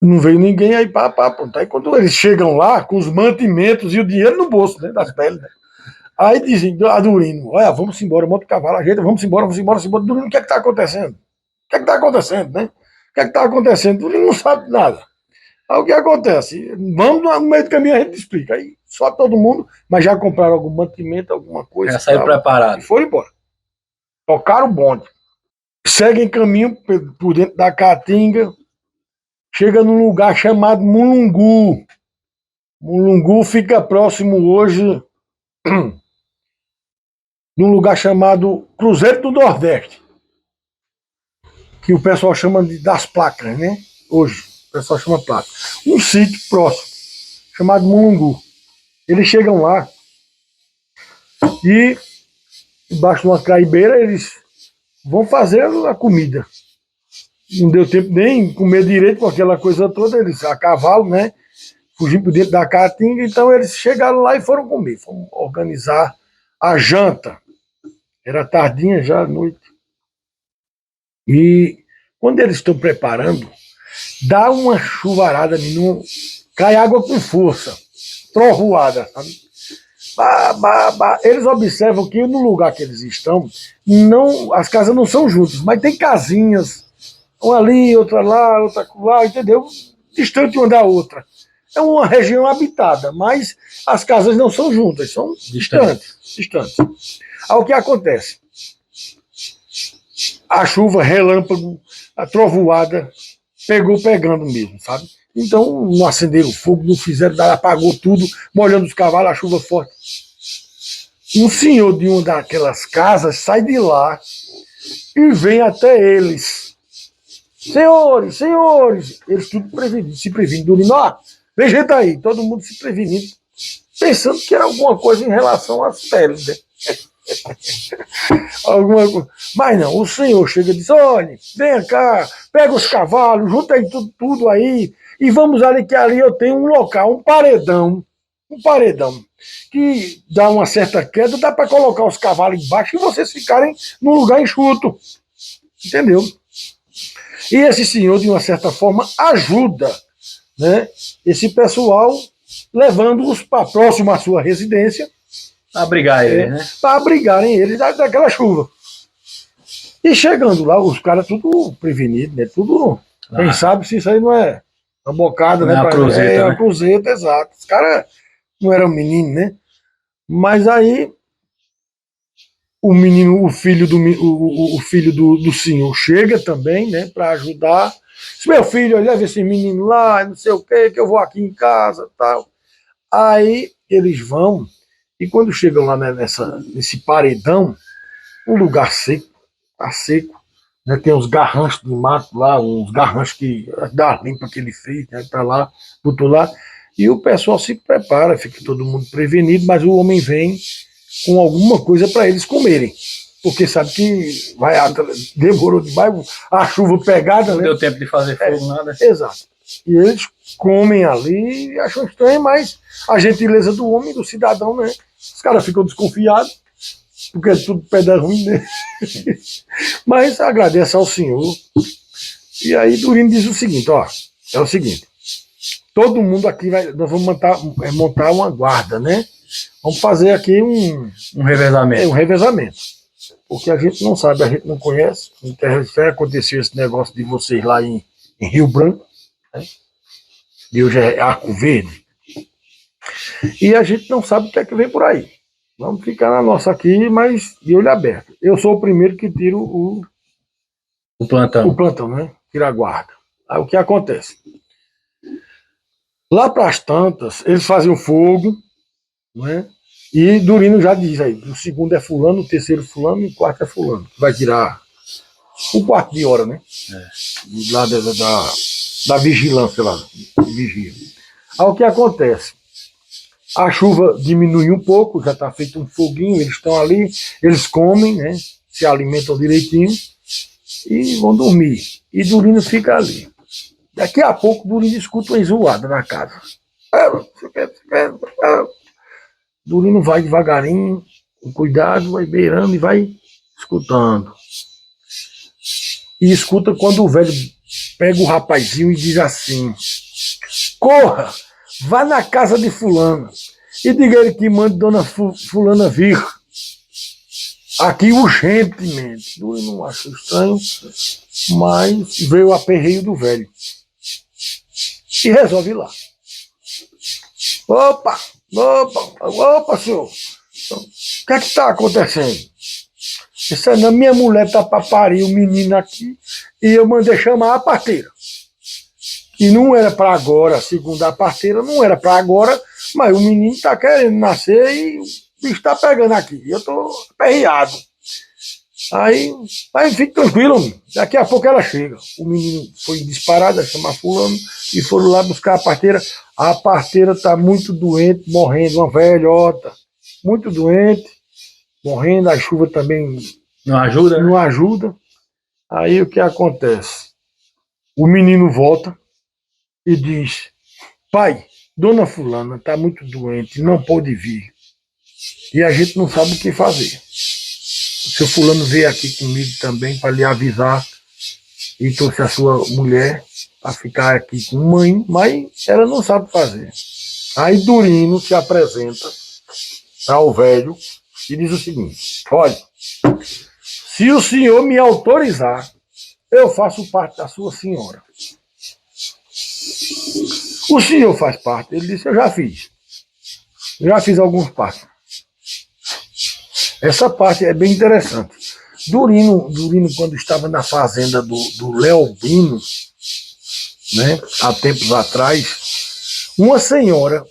Não veio ninguém, aí pronto. Aí quando eles chegam lá, com os mantimentos e o dinheiro no bolso, né, das peles, né? Aí dizem, a Durino, olha, vamos embora, monta o cavalo, ajeita, vamos embora. Durino, o que é que está acontecendo? O que é que está acontecendo, né? O que é que está acontecendo? Durino não sabe nada. Aí o que acontece? Vamos no meio do caminho, a gente explica. Aí só todo mundo, mas já compraram algum mantimento, alguma coisa.
Já saiu preparado.
E foram embora. Tocaram o bonde. Seguem caminho por dentro da Caatinga, chega num lugar chamado Mulungu. Mulungu fica próximo hoje num lugar chamado Cruzeiro do Nordeste, que o pessoal chama das placas, né? Hoje, o pessoal chama placa. Um sítio próximo, chamado Mulungu. Eles chegam lá e, embaixo de uma craibeira, eles vão fazer a comida. Não deu tempo nem comer direito com aquela coisa toda, eles a cavalo, né? Fugindo por dentro da Caatinga, então eles chegaram lá e foram comer, foram organizar a janta. Era tardinha já, à noite. E quando eles estão preparando, dá uma chuvarada, cai água com força, trovoada, sabe? Eles observam que no lugar que eles estão, as casas não são juntas, mas tem casinhas, uma ali, outra lá, entendeu? Distante uma da outra. É uma região habitada, mas as casas não são juntas, são distantes. Aí o que acontece? A chuva, relâmpago, a trovoada, pegando mesmo, sabe? Então não acenderam fogo, não fizeram nada, apagou tudo, molhando os cavalos, a chuva forte. Um senhor de uma daquelas casas sai de lá e vem até eles. Senhores, eles tudo prevenidos, se prevenindo, dormindo, vem gente aí, todo mundo se prevenindo, pensando que era alguma coisa em relação às peles, né? Alguma coisa. Mas não, o senhor chega e diz, olha, vem cá, pega os cavalos, junta aí tudo aí, e vamos ali, que ali eu tenho um local, um paredão, que dá uma certa queda, dá para colocar os cavalos embaixo e vocês ficarem num lugar enxuto. Entendeu? E esse senhor, de uma certa forma, ajuda, né, esse pessoal, levando-os para próximo à sua residência,
Abrigar ele, né?
Para abrigarem eles daquela chuva. E chegando lá, os caras tudo prevenidos, né? Tudo. Quem sabe se isso aí não é uma bocada,
não
né?
É uma cruzeta,
é
né?
uma cruzeta, exato. Os caras não eram menino, né? Mas aí o menino, o filho do senhor chega também, né? Para ajudar. Diz, meu filho, leva esse menino lá, não sei o que eu vou aqui em casa, tal. Aí eles vão, e quando chegam lá, né, nesse paredão, um lugar seco, tá seco, né, tem uns garranchos de mato lá, uns garranchos da limpa que ele fez, né, pra lá, botou lá, e o pessoal se prepara, fica todo mundo prevenido, mas o homem vem com alguma coisa para eles comerem, porque sabe que demorou demais, a chuva pegada,
Não
né?
deu tempo de fazer fogo, nada.
Exato. E eles comem ali e acham estranho, mas a gentileza do homem, do cidadão, né? Os caras ficam desconfiados, porque é tudo pedra ruim, né? Mas agradece ao senhor. E aí Durino diz o seguinte, ó, é o seguinte, todo mundo aqui nós vamos montar uma guarda, né? Vamos fazer aqui um
revezamento.
Um revezamento. Porque a gente não sabe, a gente não conhece. Já aconteceu esse negócio de vocês lá em Rio Branco, né? E hoje é Arco Verde. E a gente não sabe o que é que vem por aí. Vamos ficar na nossa aqui, mas de olho aberto. Eu sou o primeiro que tiro
o plantão,
né? Tira a guarda. Aí o que acontece? Lá para as tantas, eles fazem o fogo, né? E Durino já diz aí, o segundo é fulano, o terceiro fulano e o quarto é fulano. Que vai tirar um quarto de hora, né? Lá da vigilância lá, vigia. Aí o que acontece? A chuva diminui um pouco, já está feito um foguinho, eles estão ali, eles comem, né? Se alimentam direitinho e vão dormir. E Durino fica ali. Daqui a pouco Durino escuta uma enzoada na casa. Durino vai devagarinho, com cuidado, vai beirando e vai escutando. E escuta quando o velho pega o rapazinho e diz assim: corra, vá na casa de fulano e diga ele que mande dona fulana vir aqui urgentemente. Durino não achou estranho, mas veio o aperreio do velho. E resolve ir lá. Opa, senhor. O que é que está acontecendo? Isso não, minha mulher está para parir o menino aqui e eu mandei chamar a parteira. E não era para agora, segundo a parteira, não era para agora, mas o menino está querendo nascer e o bicho está pegando aqui. Eu estou aperreado. Aí fique tranquilo, menino. Daqui a pouco ela chega. O menino foi disparado a chamar fulano e foram lá buscar a parteira. A parteira está muito doente, morrendo, uma velhota, muito doente, morrendo, a chuva também
não ajuda,
não ajuda. Aí o que acontece? O menino volta e diz: pai, dona fulana está muito doente, não pode vir. E a gente não sabe o que fazer. O seu fulano veio aqui comigo também para lhe avisar e trouxe a sua mulher para ficar aqui com mãe, mas ela não sabe fazer. Aí Durino se apresenta ao velho e diz o seguinte: olha, se o senhor me autorizar, eu faço parte da sua senhora. O senhor faz parte? Ele disse: eu já fiz. Já fiz alguns partos. Essa parte é bem interessante. Durino quando estava na fazenda do Leobino, né, há tempos atrás, uma senhora,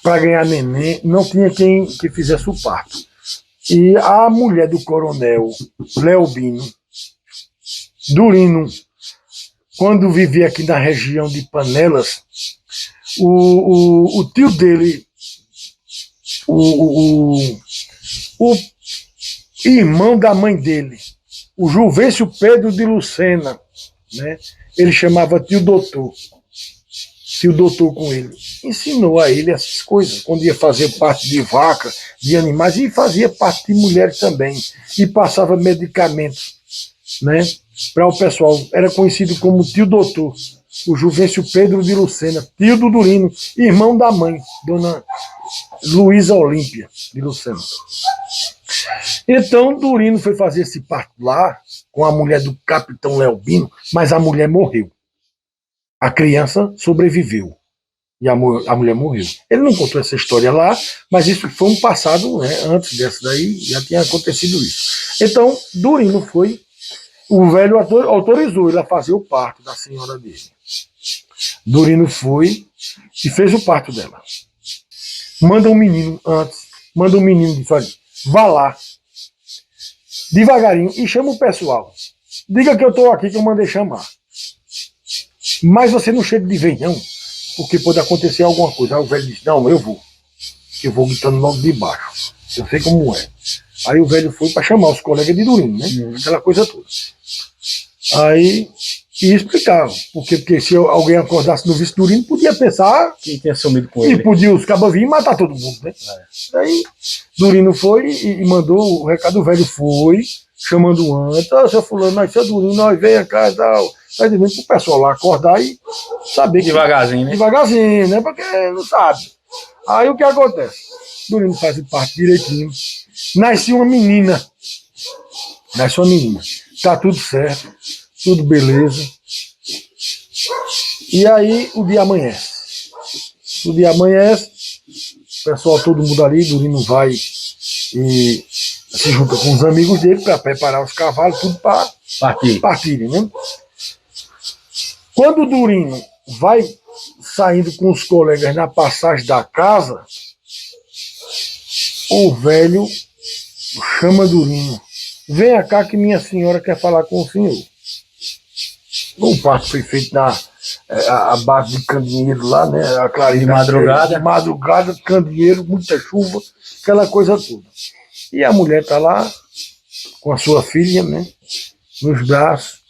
para ganhar neném, não tinha quem que fizesse o parto. E a mulher do coronel Leobino, Durino, quando vivia aqui na região de Panelas, o tio dele, o irmão da mãe dele, o Juvencio Pedro de Lucena, né? Ele chamava tio doutor com ele, ensinou a ele essas coisas, quando ia fazer parte de vaca, de animais, e fazia parte de mulheres também, e passava medicamentos né? Para o pessoal, era conhecido como tio doutor, o Juvencio Pedro de Lucena, tio do Durino, irmão da mãe, dona Luísa Olímpia de Lucena. Então, Durino foi fazer esse parto lá com a mulher do capitão Leobino, mas a mulher morreu. A criança sobreviveu e a mulher morreu. Ele não contou essa história lá, mas isso foi um passado, né? Antes dessa daí já tinha acontecido isso. Então, Durino foi, o velho autorizou ele a fazer o parto da senhora dele. Durino foi e fez o parto dela. Manda um menino antes, manda um menino e diz, olha, vá lá, devagarinho, e chama o pessoal. Diga que eu estou aqui, que eu mandei chamar. Mas você não chega de vez, não, porque pode acontecer alguma coisa. Aí o velho disse, não, eu vou, que eu vou gritando logo de baixo. Eu sei como é. Aí o velho foi para chamar os colegas de Durino, né? Aquela coisa toda. Aí, e explicava. Porque se alguém acordasse no vice Durino, podia pensar
que tinha sumido com ele.
E podia os cabas vir e matar todo mundo, né? Aí Durino foi e mandou o recado, o velho foi, chamando antes, seu fulano, nós seu Durino, nós venha cá e tal. Tá dizendo pro pessoal lá acordar e saber que.
Devagarzinho, né?
Devagarzinho, né? Porque não sabe. Aí o que acontece? Durino faz parte direitinho. Nasce uma menina. Nasce uma menina. Tá tudo certo, tudo beleza. E aí o dia amanhece. O dia amanhece, o pessoal, todo mundo ali, Durino vai e se junta com os amigos dele para preparar os cavalos, tudo para partirem, né? Quando o Durino vai saindo com os colegas na passagem da casa, o velho chama Durino. Venha cá que minha senhora quer falar com o senhor. O parto foi feito a base de candeeiro lá, né? A clarinha
de madrugada.
De madrugada, candeeiro, muita chuva, aquela coisa toda. E a mulher está lá com a sua filha, né? Nos braços.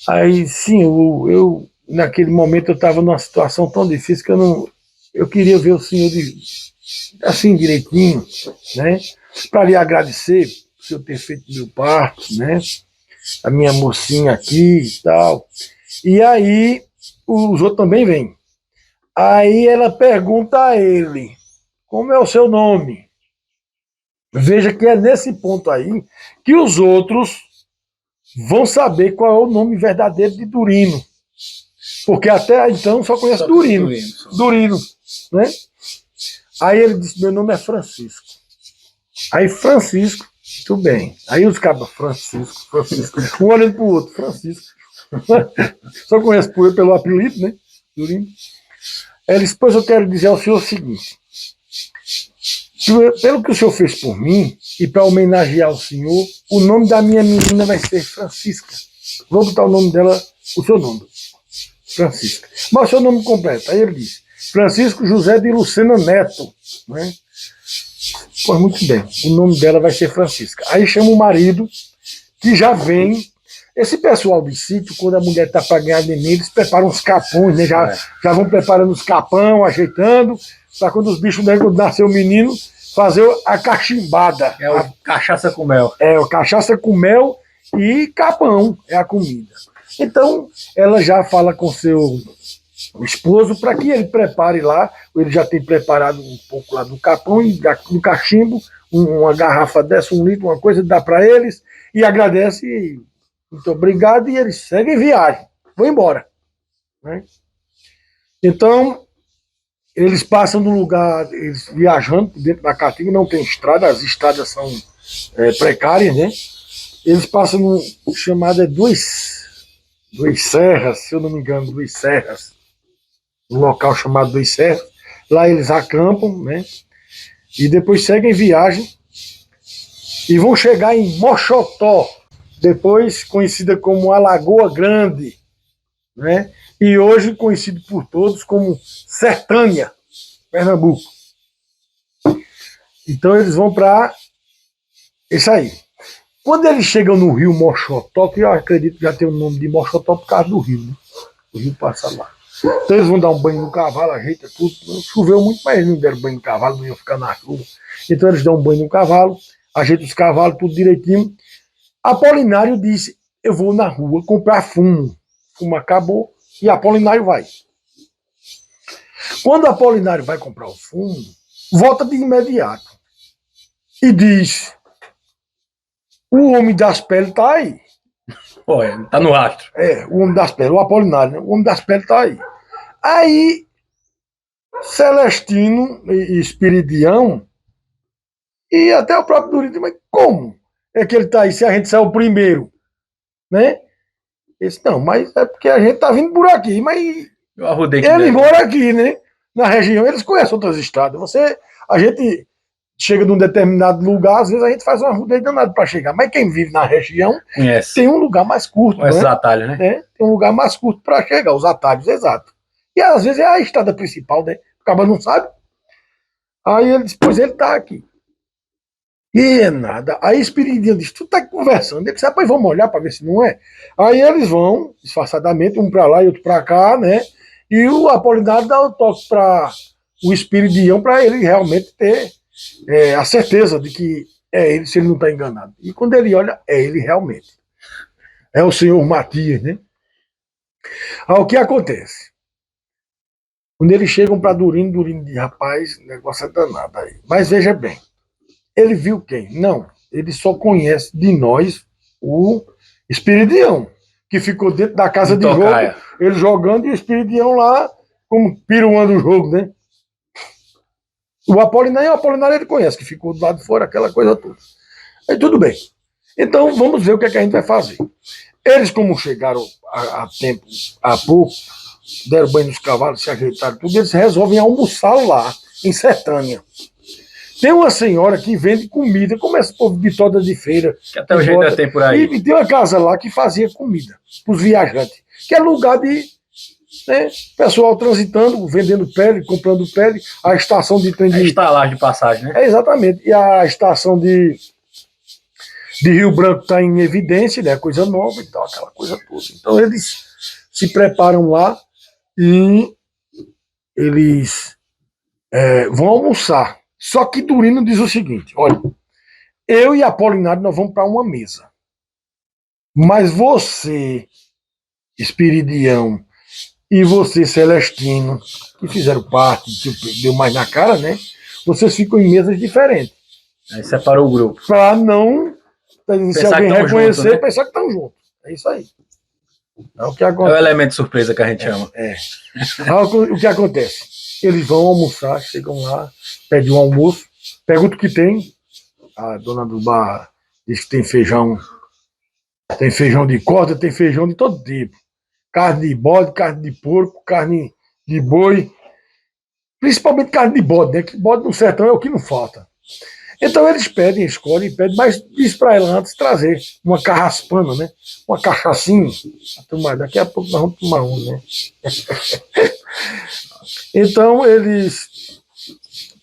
Aí, sim, eu naquele momento eu estava numa situação tão difícil que eu queria ver o senhor assim direitinho, né? Para lhe agradecer por eu ter feito meu parto, né? A minha mocinha aqui e tal. E aí os outros também vêm. Aí ela pergunta a ele, como é o seu nome? Veja que é nesse ponto aí que os outros vão saber qual é o nome verdadeiro de Durino. Porque até então só conhece Durino. Durino, né? Aí ele disse, meu nome é Francisco. Aí Francisco, tudo bem. Aí os cabas, Francisco. Um olhando pro outro, Francisco. Só conhece pelo apelido, né? Durino. Ele disse, pois eu quero dizer ao senhor o seguinte. Pelo que o senhor fez por mim, e para homenagear o senhor, o nome da minha menina vai ser Francisca. Vou botar o nome dela, o seu nome, Francisca. Mas o seu nome completo. Aí ele disse, Francisco José de Lucena Neto. Né? Pois muito bem, o nome dela vai ser Francisca. Aí chama o marido, que já vem. Esse pessoal de sítio, quando a mulher está para ganhar neném, eles preparam uns capões, né? Já vão preparando os capão, ajeitando, para quando os bichos, né, quando nascer o menino, fazer a cachimbada.
É o cachaça com mel.
É, o cachaça com mel e capão é a comida. Então, ela já fala com seu esposo para que ele prepare lá, ele já tem preparado um pouco lá do capão e do cachimbo, uma garrafa dessa, 1 litro, uma coisa, dá para eles, e agradece, e muito obrigado, e eles seguem viagem, vão embora. Né? Então, eles passam no lugar, eles viajando dentro da caatinga, não tem estrada, as estradas são precárias, né? Eles passam no chamado Duas Serras, se eu não me engano, Duas Serras, um local chamado Duas Serras. Lá eles acampam, né? E depois seguem viagem e vão chegar em Moxotó, depois conhecida como Alagoa Grande, né? E hoje conhecido por todos como Sertânia, Pernambuco. Então eles vão para isso aí. Quando eles chegam no rio Moxotó, que eu acredito que já tem o nome de Moxotó por causa do rio, né? O rio passa lá. Então eles vão dar um banho no cavalo, ajeita tudo. Choveu muito, mas eles não deram banho no cavalo, não iam ficar na chuva. Então eles dão um banho no cavalo, ajeitam os cavalos, tudo direitinho. Apolinário disse, eu vou na rua comprar fumo. Fumo acabou e Apolinário vai. Quando Apolinário vai comprar o fumo, volta de imediato e diz, o homem das peles tá aí.
Olha, tá no rastro.
O homem das peles, o Apolinário, né? O homem das peles tá aí. Aí, Celestino e Espiridião, e até o próprio Durino, mas como é que ele tá aí se a gente saiu primeiro? Né? Esse não, mas é porque a gente tá vindo por aqui, mas
Eu arrudei que
ele
deve.
mora aqui, né? Na região, eles conhecem outras estradas. A gente chega num determinado lugar, às vezes a gente faz uma rodeio danada para chegar, mas quem vive na região
Conhece.
tem um lugar mais curto,
Com esses
né?
atalhos, né?
Tem um lugar mais curto para chegar, os atalhos, exato. E às vezes é a estrada principal, né? O cara não sabe. Aí ele diz, pois ele tá aqui. E é nada. Aí Espiridinho diz, tu tá conversando. Ele disse, pois vamos olhar para ver se não é. Aí eles vão, disfarçadamente, um para lá e outro para cá, né? E o Apolinário dá o toque para o Espiridião para ele realmente ter a certeza de que é ele, se ele não está enganado. E quando ele olha, é ele realmente. É o senhor Matias, né? Aí o que acontece? Quando eles chegam para Durino diz, rapaz, o negócio é danado aí. Mas veja bem, ele viu quem? Não, ele só conhece de nós o Espiridião, que ficou dentro da casa de jogo, ele jogando e o Espiridião lá, como piruando o jogo, né? O Apolinário ele conhece, que ficou do lado de fora, aquela coisa toda. Aí tudo bem. Então vamos ver o que é que a gente vai fazer. Eles, como chegaram há pouco, deram banho nos cavalos, se ajeitaram tudo, eles resolvem almoçar lá, em Sertânia. Tem uma senhora que vende comida, como esse povo de toda de feira.
Que até o jeito já tem por aí.
E tem uma casa lá que fazia comida para os viajantes, que é lugar de pessoal transitando, vendendo pele, comprando pele, a estação de trem de...
estalagem de passagem, né?
Exatamente. E a estação de Rio Branco está em evidência, né? Coisa nova e tal, aquela coisa toda. Então eles se preparam lá e eles vão almoçar. Só que Durino diz o seguinte, olha, eu e Apolinário nós vamos para uma mesa. Mas você, Espiridião, e você, Celestino, que fizeram parte, que deu mais na cara, né? Vocês ficam em mesas diferentes.
Aí separou o grupo.
Para não, se alguém reconhecer,
junto, né?
pensar que estão juntos. É isso aí. É o que acontece.
É o elemento surpresa que a gente chama.
O que acontece? Eles vão almoçar, chegam lá, pedem um almoço, perguntam o que tem. A dona do bar diz que tem feijão de corda, tem feijão de todo tipo. Carne de bode, carne de porco, carne de boi, principalmente carne de bode, né? Que bode no sertão é o que não falta. Então eles pedem, escolhem, mas diz para ela antes trazer uma carraspana, né? Uma cachaçinha. Daqui a pouco nós vamos tomar um, né? Então eles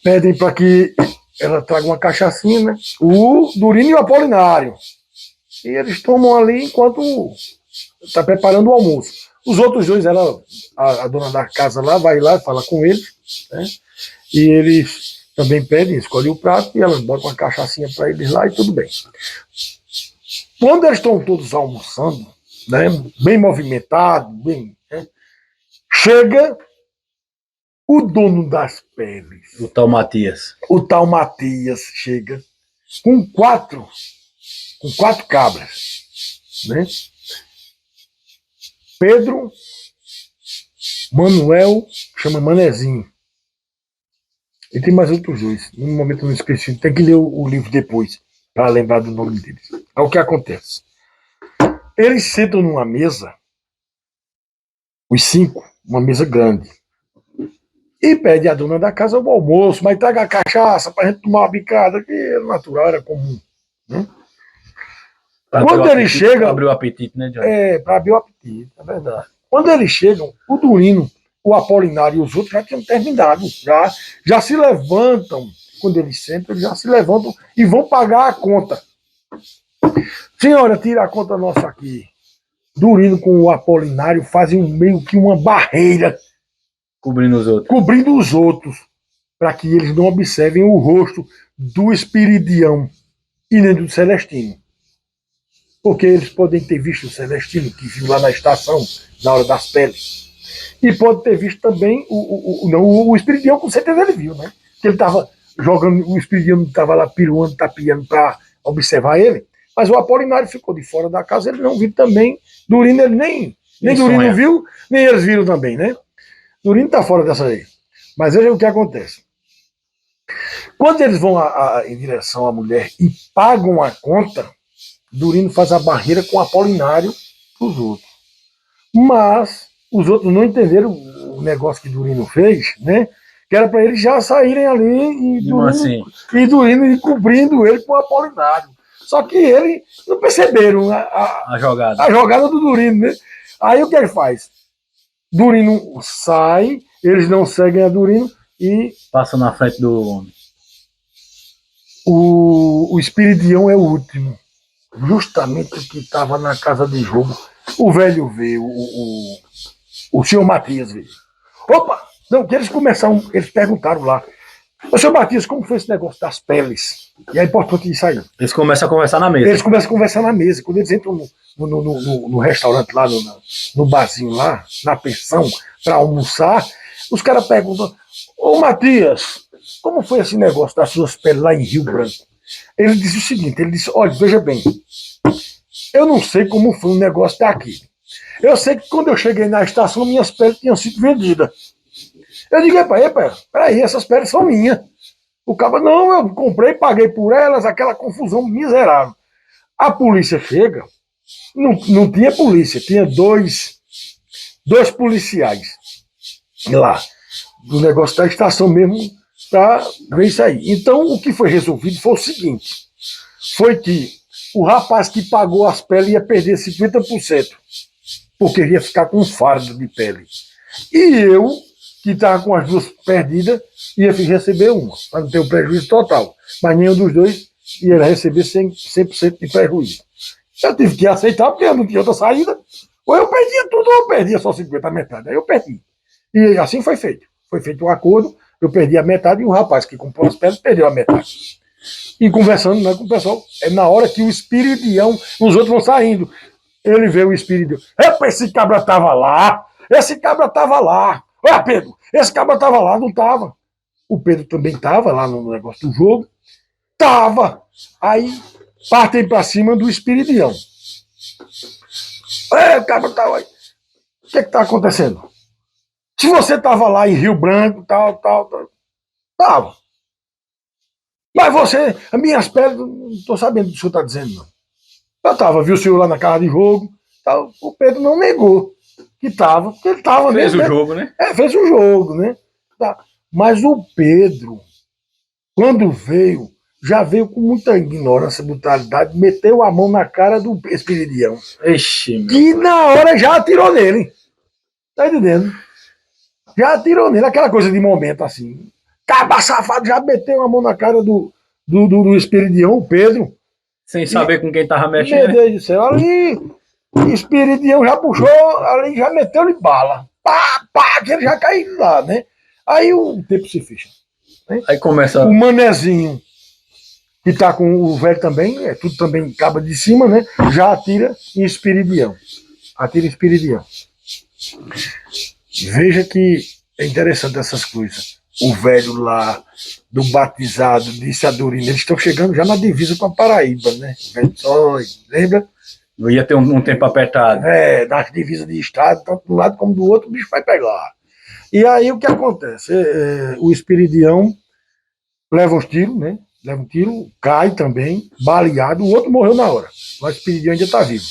pedem para que ela traga uma cachaçinha, né? O Durino e o Apolinário. E eles tomam ali enquanto está preparando o almoço. Os outros dois, a dona da casa lá, vai lá, fala com eles, né? E eles também pedem, escolhem o prato e elas botam uma cachaçinha para eles lá e tudo bem. Quando eles estão todos almoçando, né, bem movimentados, né, chega o dono das peles.
O tal Matias.
O tal Matias chega com quatro cabras, né? Pedro, Manuel, chama Manezinho. E tem mais outros dois. No momento eu não esqueci. Tem que ler o livro depois, para lembrar do nome deles. É o que acontece. Eles sentam numa mesa, os 5, uma mesa grande. E pede à dona da casa o almoço, mas traga a cachaça para a gente tomar uma bicada, que é natural, era comum. Né? Quando eles chegam.
Para abrir o apetite, né, John?
Para abrir o apetite, é verdade. Quando eles chegam, o Durino, o Apolinário e os outros já tinham terminado. Já se levantam, quando eles sentam, eles já se levantam e vão pagar a conta. Senhora, tira a conta nossa aqui. Durino com o Apolinário fazem meio que uma barreira.
Cobrindo os outros.
Para que eles não observem o rosto do Espiridião e nem do Celestino. porque eles podem ter visto o Celestino, que viu lá na estação, na hora das peles. E pode ter visto também o Espiridião, com certeza ele viu, né? Que ele estava jogando, o Espiridião estava lá piruando, tapiando para observar ele, mas o Apolinário ficou de fora da casa, ele não viu também. Durino, ele nem Durino viu, nem eles viram também, né? Durino está fora dessa aí. Mas veja o que acontece. Quando eles vão em direção à mulher e pagam a conta, Durino faz a barreira com o Apolinário para os outros. Mas os outros não entenderam o negócio que Durino fez, né? Que era para eles já saírem ali e Durino cobrindo ele com o Apolinário. Só que eles não perceberam a jogada do Durino, né? Aí o que ele faz? Durino sai, eles não seguem a Durino e...
passa na frente do homem.
O Espiridião é o último. Justamente o que estava na casa de jogo. O velho veio, o senhor Matias veio. Opa! Não, que eles começaram, eles perguntaram lá. O senhor Matias, como foi esse negócio das peles? E é importante isso aí.
Eles começam a conversar na mesa.
Eles começam a conversar na mesa. Quando eles entram no restaurante lá, no barzinho lá, na pensão, para almoçar, os caras perguntam: ô Matias, como foi esse negócio das suas peles lá em Rio Branco? Ele disse o seguinte, ele disse: olha, veja bem, eu não sei como foi o negócio daqui. Eu sei que quando eu cheguei na estação, minhas peles tinham sido vendidas. Eu digo: peraí, essas peles são minhas. O cara: não, eu comprei, paguei por elas, aquela confusão miserável. A polícia chega, não tinha polícia, tinha dois policiais lá, do negócio da estação mesmo, para ver isso aí. Então, o que foi resolvido foi o seguinte, foi que o rapaz que pagou as peles ia perder 50%, porque ia ficar com um fardo de pele. E eu, que estava com as duas perdidas, ia receber uma, para não ter o prejuízo total. Mas nenhum dos dois ia receber 100% de prejuízo. Eu tive que aceitar, porque eu não tinha outra saída. Ou eu perdia tudo, ou eu perdia só 50%, a metade. Aí eu perdi. E assim foi feito. Foi feito um acordo, eu perdi a metade e o rapaz que comprou as peles perdeu a metade. E conversando, né, com o pessoal, é na hora que o Espiridião, os outros vão saindo. Ele vê o Espiridião. Epa, esse cabra estava lá! Esse cabra estava lá! Olha, Pedro, esse cabra estava lá, não estava. O Pedro também estava lá no negócio do jogo. Tava! Aí partem para cima do Espiridião. O cabra estava aí. O que está acontecendo? Se você estava lá em Rio Branco, tal. Tava. Mas você, as minhas peles, não estou sabendo do que o senhor está dizendo, não. Eu estava, viu o senhor lá na casa de jogo, tal. O Pedro não negou que estava, porque ele estava mesmo.
Fez o jogo, né?
Fez o jogo, né? Tá. Mas o Pedro, quando veio, já veio com muita ignorância, brutalidade, meteu a mão na cara do Espiridião.
Ixi,
e na hora já atirou nele. Tá entendendo? Já atirou nele, aquela coisa de momento assim. Caba safado já meteu a mão na cara do Espiridião, o Pedro.
Sem saber com quem tava mexendo.
Meu Deus do céu, ali, Espiridião já puxou, ali já meteu-lhe bala. Pá, que ele já caiu lá, né? Aí o tempo se fecha. Né?
Aí começa.
O manezinho, que tá com o velho também, tudo também caba de cima, né? Já atira em Espiridião. Atira em Espiridião. Veja que é interessante essas coisas. O velho lá, do batizado, disse a Durino, eles estão chegando já na divisa com a Paraíba, né? O velho disse: lembra?
Eu ia ter um tempo apertado.
Nas divisas de estado, tanto de um lado como do outro, o bicho vai pegar. E aí o que acontece? O Espiridião leva uns tiros, né? Leva um tiro, cai também, baleado, o outro morreu na hora. Mas o Espiridião ainda está vivo.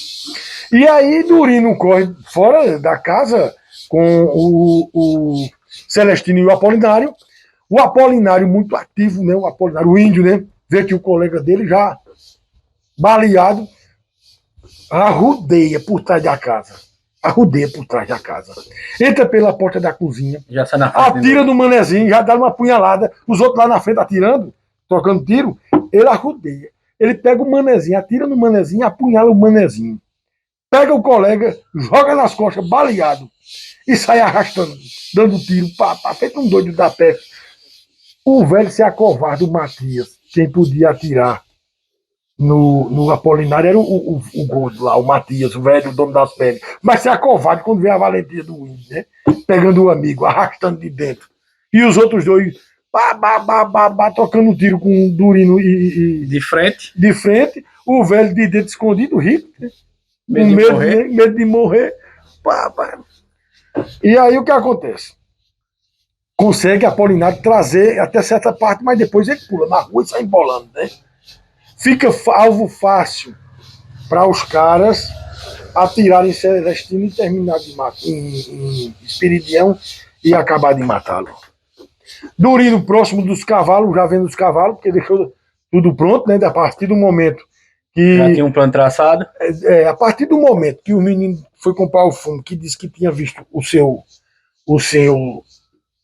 E aí Durino corre fora da casa com o Celestino e o Apolinário. O Apolinário muito ativo, né? O Apolinário, o índio, né? Vê que o colega dele já baleado, arrudeia por trás da casa. Arrudeia por trás da casa. Entra pela porta da cozinha.
Já sai na frente.
Atira no manezinho, já dá uma punhalada. Os outros lá na frente atirando, trocando tiro. Ele arrudeia. Ele pega o manezinho, atira no manezinho, apunhala o manezinho. Pega o colega, joga nas costas, baleado. E sai arrastando, dando tiro, feito um doido da peste. O velho se acovarda, o Matias, quem podia atirar no Apolinário era o gordo lá, o Matias, o velho, o dono das peles. Mas você é covarde quando vê a valentia do índio, né? Pegando o amigo, arrastando de dentro. E os outros dois, trocando tiro com o Durino
De frente.
de frente, o velho de dentro escondido, rico, né?
Medo
Com
de morrer.
medo de morrer. E aí o que acontece? Consegue Apolinário trazer até certa parte, mas depois ele pula na rua e sai embolando, né? Fica alvo fácil para os caras atirarem em Celestino e terminar de matar em Espiridião e acabar de matá-lo. Durino, próximo dos cavalos, já vendo os cavalos, porque deixou tudo pronto, né? A partir do momento que.
Já tinha um plano traçado.
A partir do momento que o menino foi comprar o fumo, que disse que tinha visto o seu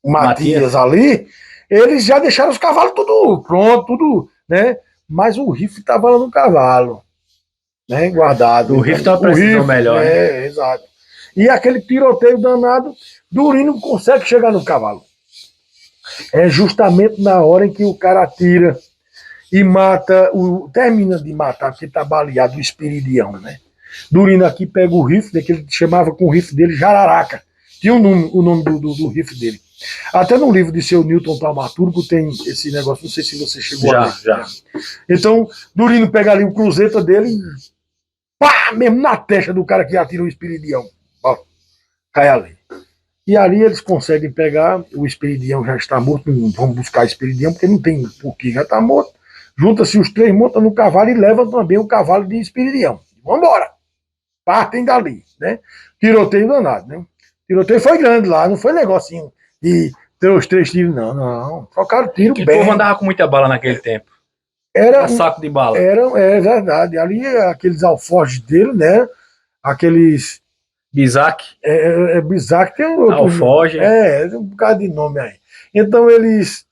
Matias ali, eles já deixaram os cavalos tudo pronto, tudo, né? Mas o rifle estava lá no cavalo, né? Guardado.
O rifle tem uma precisão melhor, né?
Exato. E aquele tiroteio danado, Durino consegue chegar no cavalo. É justamente na hora em que o cara atira e mata, termina de matar, porque está baleado o Espiridião, né? Durino aqui pega o rifle, que ele chamava com o rifle dele Jararaca. Tinha o nome do rifle dele. Até no livro de seu Newton Taumaturgo tem esse negócio, não sei se você chegou a ler.
Já.
Então, Durino pega ali o cruzeta dele e pá, mesmo na testa do cara que atira o Espiridião. Ó, cai ali. E ali eles conseguem pegar, o Espiridião já está morto, não vamos buscar o Espiridião, porque não tem porquê, já está morto. Junta-se os três, montam no cavalo e levam também o cavalo de Espiridião. Vamos embora. Partem dali, né? Tiroteio danado, né? Tiroteio foi grande lá, não foi negocinho de ter os três tiros, não. Trocaram tiro
O
bem.
povo andava com muita bala naquele tempo.
Era
saco de bala.
É verdade. Ali, aqueles alforjes dele, né? Aqueles...
Bisac.
Bisac tem um outro...
Alforge.
Um bocado de nome aí. Então, eles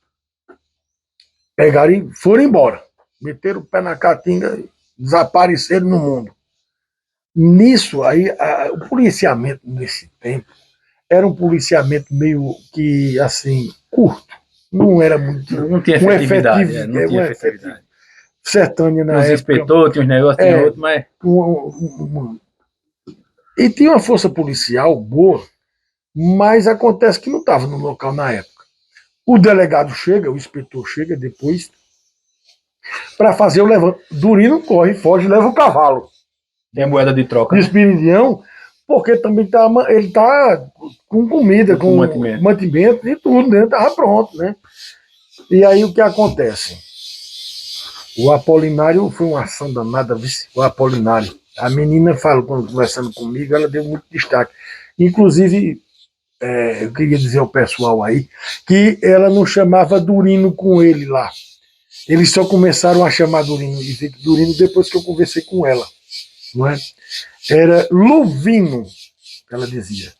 pegaram e foram embora. Meteram o pé na caatinga e desapareceram no mundo. Nisso, aí, o policiamento nesse tempo era um policiamento meio que, assim, curto. Não era muito...
Não tinha efetividade. Não tinha efetividade.
Sertânia na época.
Os inspetores, tinha uns negócios, tinha outro, mas...
E tinha uma força policial boa, mas acontece que não estava no local na época. O delegado chega, o inspetor chega depois para fazer o levantamento. Durino corre, foge, leva o cavalo.
Tem a moeda de troca.
De Espiridião, porque também ele tá com comida, com mantimento e tudo, né? Tava pronto, né? E aí o que acontece? O Apolinário foi uma ação danada, o Apolinário. A menina falou, quando conversando comigo, ela deu muito destaque. Inclusive, eu queria dizer ao pessoal aí, que ela não chamava Durino com ele lá. Eles só começaram a chamar Durino depois que eu conversei com ela. Não é? Era Luvino, ela dizia.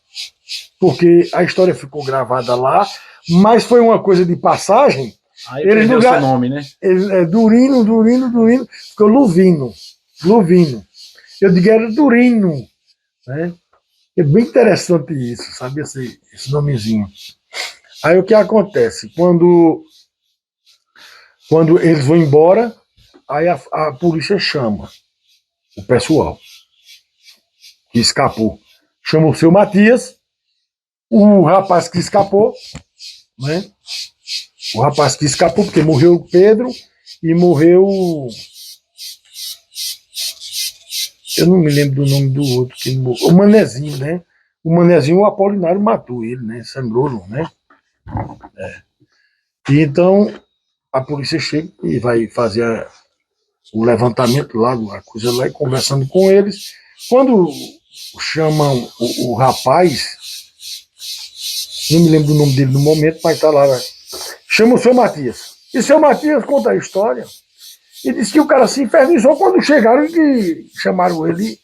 Porque a história ficou gravada lá, mas foi uma coisa de passagem.
Aí perdeu seu nome, né?
Durino, ficou Luvino. Eu digo, era Durino. Né? É bem interessante isso, sabe, esse nomezinho. Aí o que acontece? Quando eles vão embora, aí a polícia chama o pessoal que escapou. Chama o seu Matias, o rapaz que escapou, né? O rapaz que escapou, porque morreu o Pedro e morreu... Eu não me lembro do nome do outro que morreu. O Manezinho, né? O Manezinho, o Apolinário matou ele, né? Sangrou, né? E então a polícia chega e vai fazer o levantamento lá, a coisa lá, e conversando com eles. Quando chamam o rapaz, não me lembro do nome dele no momento, mas tá lá, né? Chama o seu Matias. E o seu Matias conta a história. E disse que o cara se infernizou quando chegaram e chamaram ele.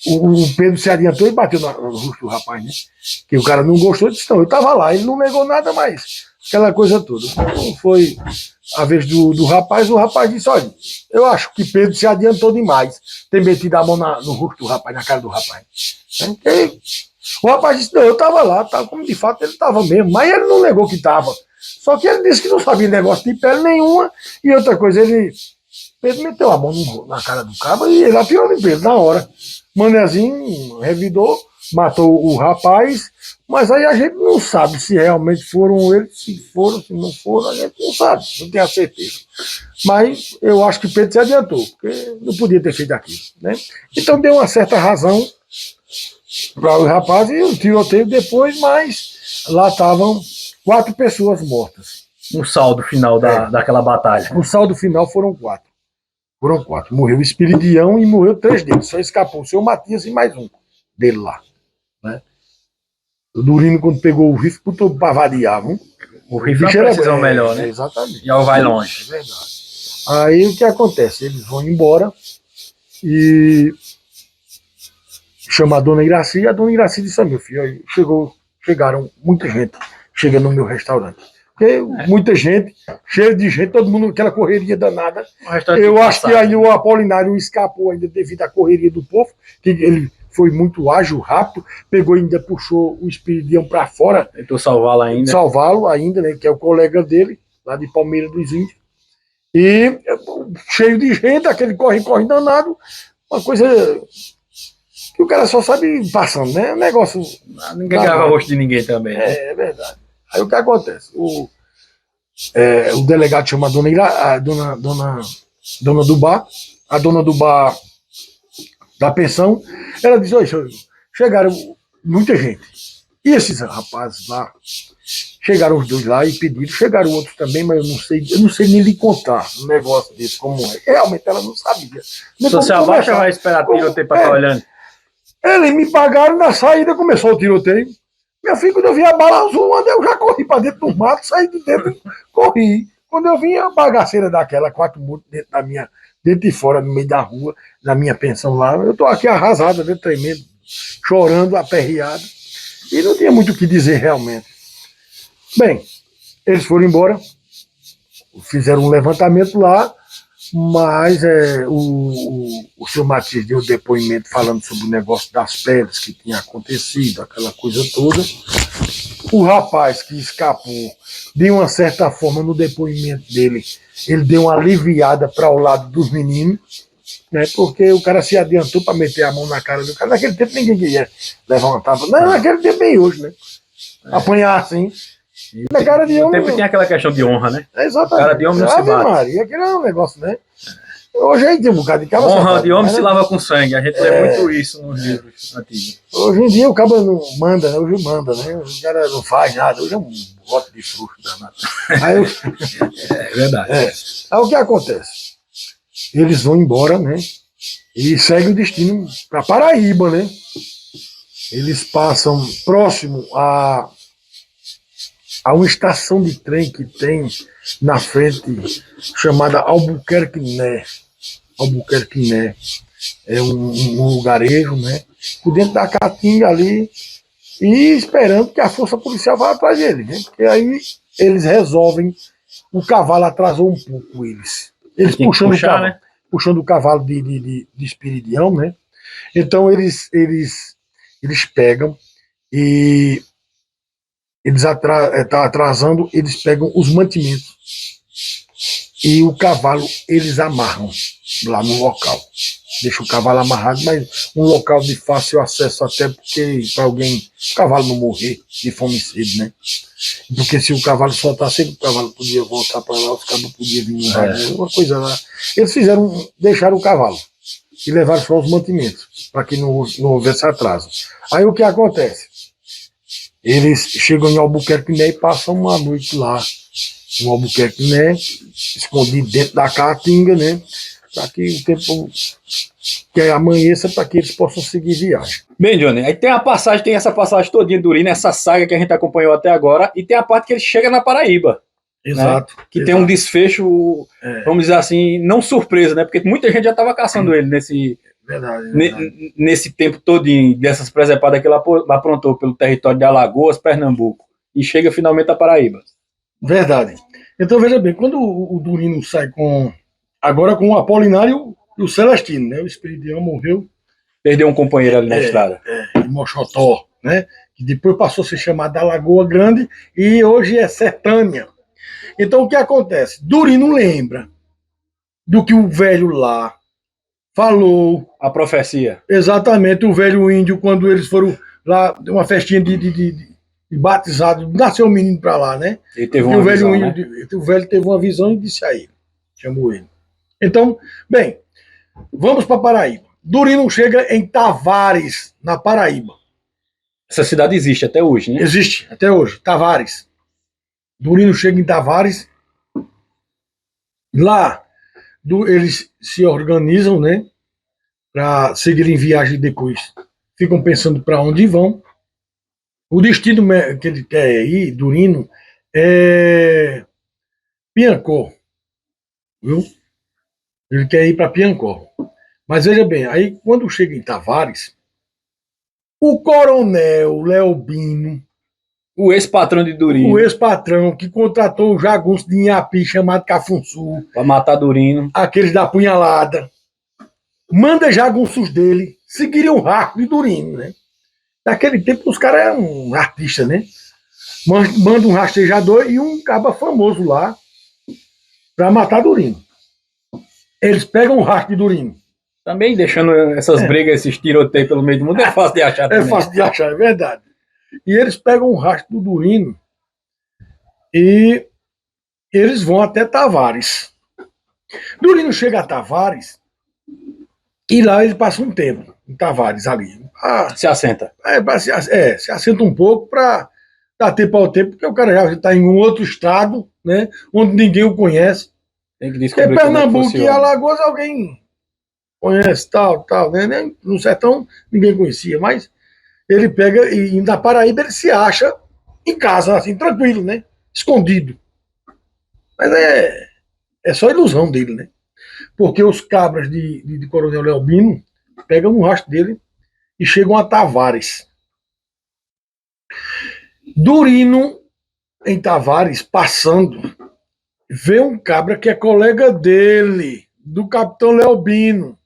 O Pedro se adiantou e bateu no rosto do rapaz, né? Que o cara não gostou, disse, não, eu estava lá, ele não negou nada mais. Aquela coisa toda. Então foi a vez do rapaz, o rapaz disse, olha, eu acho que Pedro se adiantou demais, ter metido a mão no rosto do rapaz, na cara do rapaz. O rapaz disse, não, eu estava lá, como de fato ele estava mesmo, mas ele não negou que estava. Só que ele disse que não sabia negócio de pele nenhuma, e outra coisa, Pedro meteu a mão na cara do cabo e ele atirou em Pedro na hora. Manezinho revidou, matou o rapaz, mas aí a gente não sabe se realmente foram eles, se foram, se não foram, a gente não sabe, não tem a certeza. Mas eu acho que Pedro se adiantou, porque não podia ter feito aquilo, né? Então deu uma certa razão para os rapazes e o tiroteio depois, mas lá estavam 4 pessoas mortas.
Um saldo final daquela batalha.
O saldo final foram 4. Foram 4. Morreu o Espiridião e morreu 3 deles. Só escapou o seu Matias e mais um dele lá. Né? O Durino, quando pegou o rifle, botou pra variar.
O rifle é uma precisão melhor, né?
Exatamente.
E vai longe.
É verdade. Aí o que acontece? Eles vão embora e chama a dona Iraci. A dona Iraci disse: meu filho, aí chegaram muita gente. Chega no meu restaurante. Porque muita gente, cheio de gente, todo mundo, aquela correria danada. Eu acho que aí o Apolinário escapou ainda devido à correria do povo, que ele foi muito ágil, rápido, pegou e ainda puxou o Espiridião para fora.
Tentou salvá-lo ainda, né, que é o colega dele, lá de Palmeira dos Índios. E cheio de gente, aquele corre danado, uma coisa que o cara só sabe passando, né? Um negócio. Ninguém grava o rosto de ninguém também. Né?
É verdade. Aí o que acontece? O delegado chama a dona do bar, a dona do bar da pensão, ela diz: olha, chegaram muita gente. E esses rapazes lá, chegaram os 2 lá e pediram, chegaram outros também, mas eu não sei nem lhe contar um negócio desse, como é. Realmente ela não sabia.
Se você abaixa, vai esperar tiroteio para estar olhando.
Eles me pagaram, na saída começou o tiroteio. Meu filho, quando eu vi a bala azul, eu já corri para dentro do mato, saí de dentro, corri. Quando eu vi a bagaceira daquela, 4 mortos dentro e fora, no meio da rua, na minha pensão lá, eu tô aqui arrasado, né, tremendo, chorando, aperreado. E não tinha muito o que dizer realmente. Bem, eles foram embora, fizeram um levantamento lá, mas o seu Matias deu depoimento falando sobre o negócio das peles que tinha acontecido, aquela coisa toda. O rapaz que escapou, de uma certa forma, no depoimento dele, ele deu uma aliviada para o lado dos meninos, né, porque o cara se adiantou para meter a mão na cara do cara. Naquele tempo ninguém queria levar uma tapa. Não, naquele tempo bem hoje, né? Apanhar assim. Na cara de homem.
Sempre tem aquela questão de honra, né?
Exatamente.
Cara de homem não se bate.
Maria, aquilo é um negócio, né? Hoje aí tem um bocado de cara.
Honra de homem se lava com sangue. A gente lê muito isso nos livros antigos.
Hoje em dia o cara não manda, né? Hoje manda, né? O cara não faz nada. Hoje é um voto de fruto danado.
É verdade.
Aí o que acontece? Eles vão embora, né? E seguem o destino para Paraíba, né? Eles passam próximo a uma estação de trem que tem na frente, chamada Albuquerque Né. Albuquerque Né é um lugarejo, né? Por dentro da Caatinga ali, e esperando que a força policial vá atrás deles, né? Porque aí eles resolvem, o cavalo atrasou um pouco eles. Eles puxando o cavalo, né? Puxando o cavalo de Espiridião, né? Então eles pegam e eles tá atrasando, eles pegam os mantimentos e o cavalo eles amarram lá no local. Deixa o cavalo amarrado, mas um local de fácil acesso, até porque para alguém, o cavalo não morrer de fome e sede, né? Porque se o cavalo soltasse, o cavalo podia voltar para lá, os cabos podiam vir uma coisa lá. Eles deixaram o cavalo e levaram só os mantimentos, para que não houvesse atraso. Aí o que acontece? Eles chegam em Albuquerque Né e passam uma noite lá, no Albuquerque Né, escondido dentro da Caatinga, né? Para que o tempo que amanheça, para que eles possam seguir viagem.
Bem, Johnny, aí tem essa passagem todinha do Urina, essa saga que a gente acompanhou até agora, e tem a parte que ele chega na Paraíba.
Exato.
Né? Que tem um desfecho, vamos dizer assim, não surpresa, né? Porque muita gente já estava caçando ele nesse tempo todinho, dessas presepadas que ele aprontou pelo território de Alagoas, Pernambuco, e chega finalmente a Paraíba.
Verdade. Então, veja bem, quando o Durino sai agora com o Apolinário e o Celestino, né? O Espiridião morreu.
Perdeu um companheiro ali na estrada.
Em Mochotó, né? que depois passou a ser chamada Lagoa Grande e hoje é Sertânia. Então o que acontece? Durino lembra do que o velho lá falou.
A profecia.
Exatamente, o velho índio, quando eles foram lá, uma festinha de batizado, nasceu um menino para lá, né?
Ele teve
e
uma
o velho
visão,
índio,
né?
o velho teve uma visão e disse a ele, chamou ele. Então, bem, vamos para Paraíba. Durino chega em Tavares, na Paraíba.
Essa cidade existe até hoje, né?
Existe, até hoje, Tavares. Durino chega em Tavares. Lá, eles se organizam, né? Para seguirem viagem depois. Ficam pensando para onde vão. O destino que ele quer ir, Durino, é Piancó. Viu? Ele quer ir para Piancó. Mas veja bem, aí quando chega em Tavares, o coronel Leobino,
O ex-patrão de Durino.
o ex-patrão que contratou o jagunço de Inhapi chamado Cafunçu,
Pra matar Durino.
aqueles da punhalada, manda jagunços dele seguirem o rastro de Durino, né? Naquele tempo os caras eram artistas, né? Manda um rastejador e um caba famoso lá para matar Durino. Eles pegam o rastro de Durino.
Também deixando essas brigas, esses tiroteios pelo meio do mundo, é fácil de achar também.
É fácil de achar, é verdade. E eles pegam o rastro do Durino e eles vão até Tavares. Durino chega a Tavares e lá ele passa um tempo em Tavares ali.
Se assenta.
Se assenta um pouco para dar tempo ao tempo, porque o cara já está em um outro estado, né, onde ninguém o conhece.
Tem que
Porque
descobrir como é que
Pernambuco e
funciona.
Alagoas alguém conhece, tal, né? No sertão ninguém conhecia, mas ele pega e na Paraíba ele se acha em casa, assim, tranquilo, né? Escondido. Mas é só ilusão dele, né? Porque os cabras de Coronel Leobino pegam no rastro dele e chegam a Tavares. Durino, em Tavares, passando, vê um cabra que é colega dele, do capitão Leobino.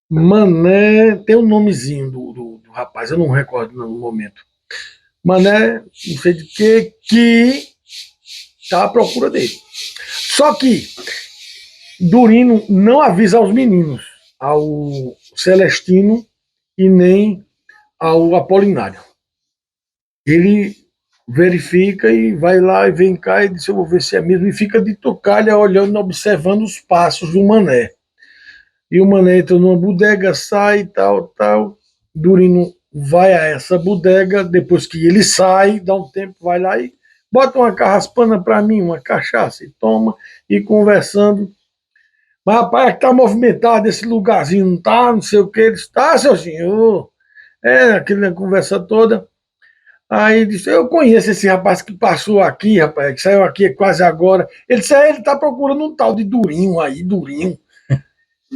Mané, tem um nomezinho do rapaz, eu não recordo no momento. Mané, não sei de que está à procura dele. Só que Durino não avisa aos meninos, ao Celestino e nem ao Apolinário. Ele verifica e vai lá e vem cá e diz, eu vou ver se é mesmo, e fica de tocalha olhando, observando os passos do Mané. E o Mané entra numa bodega, sai e tal. Durino vai a essa bodega, depois que ele sai, dá um tempo, vai lá e bota uma carraspana para mim, uma cachaça, e toma, e conversando. Mas, rapaz, é que tá movimentado esse lugarzinho, não tá? Não sei o que. Ele está, seu senhor. Aquela conversa toda. Aí disse, eu conheço esse rapaz que passou aqui, rapaz, que saiu aqui quase agora. Ele disse, ele tá procurando um tal de Durinho aí, Durinho.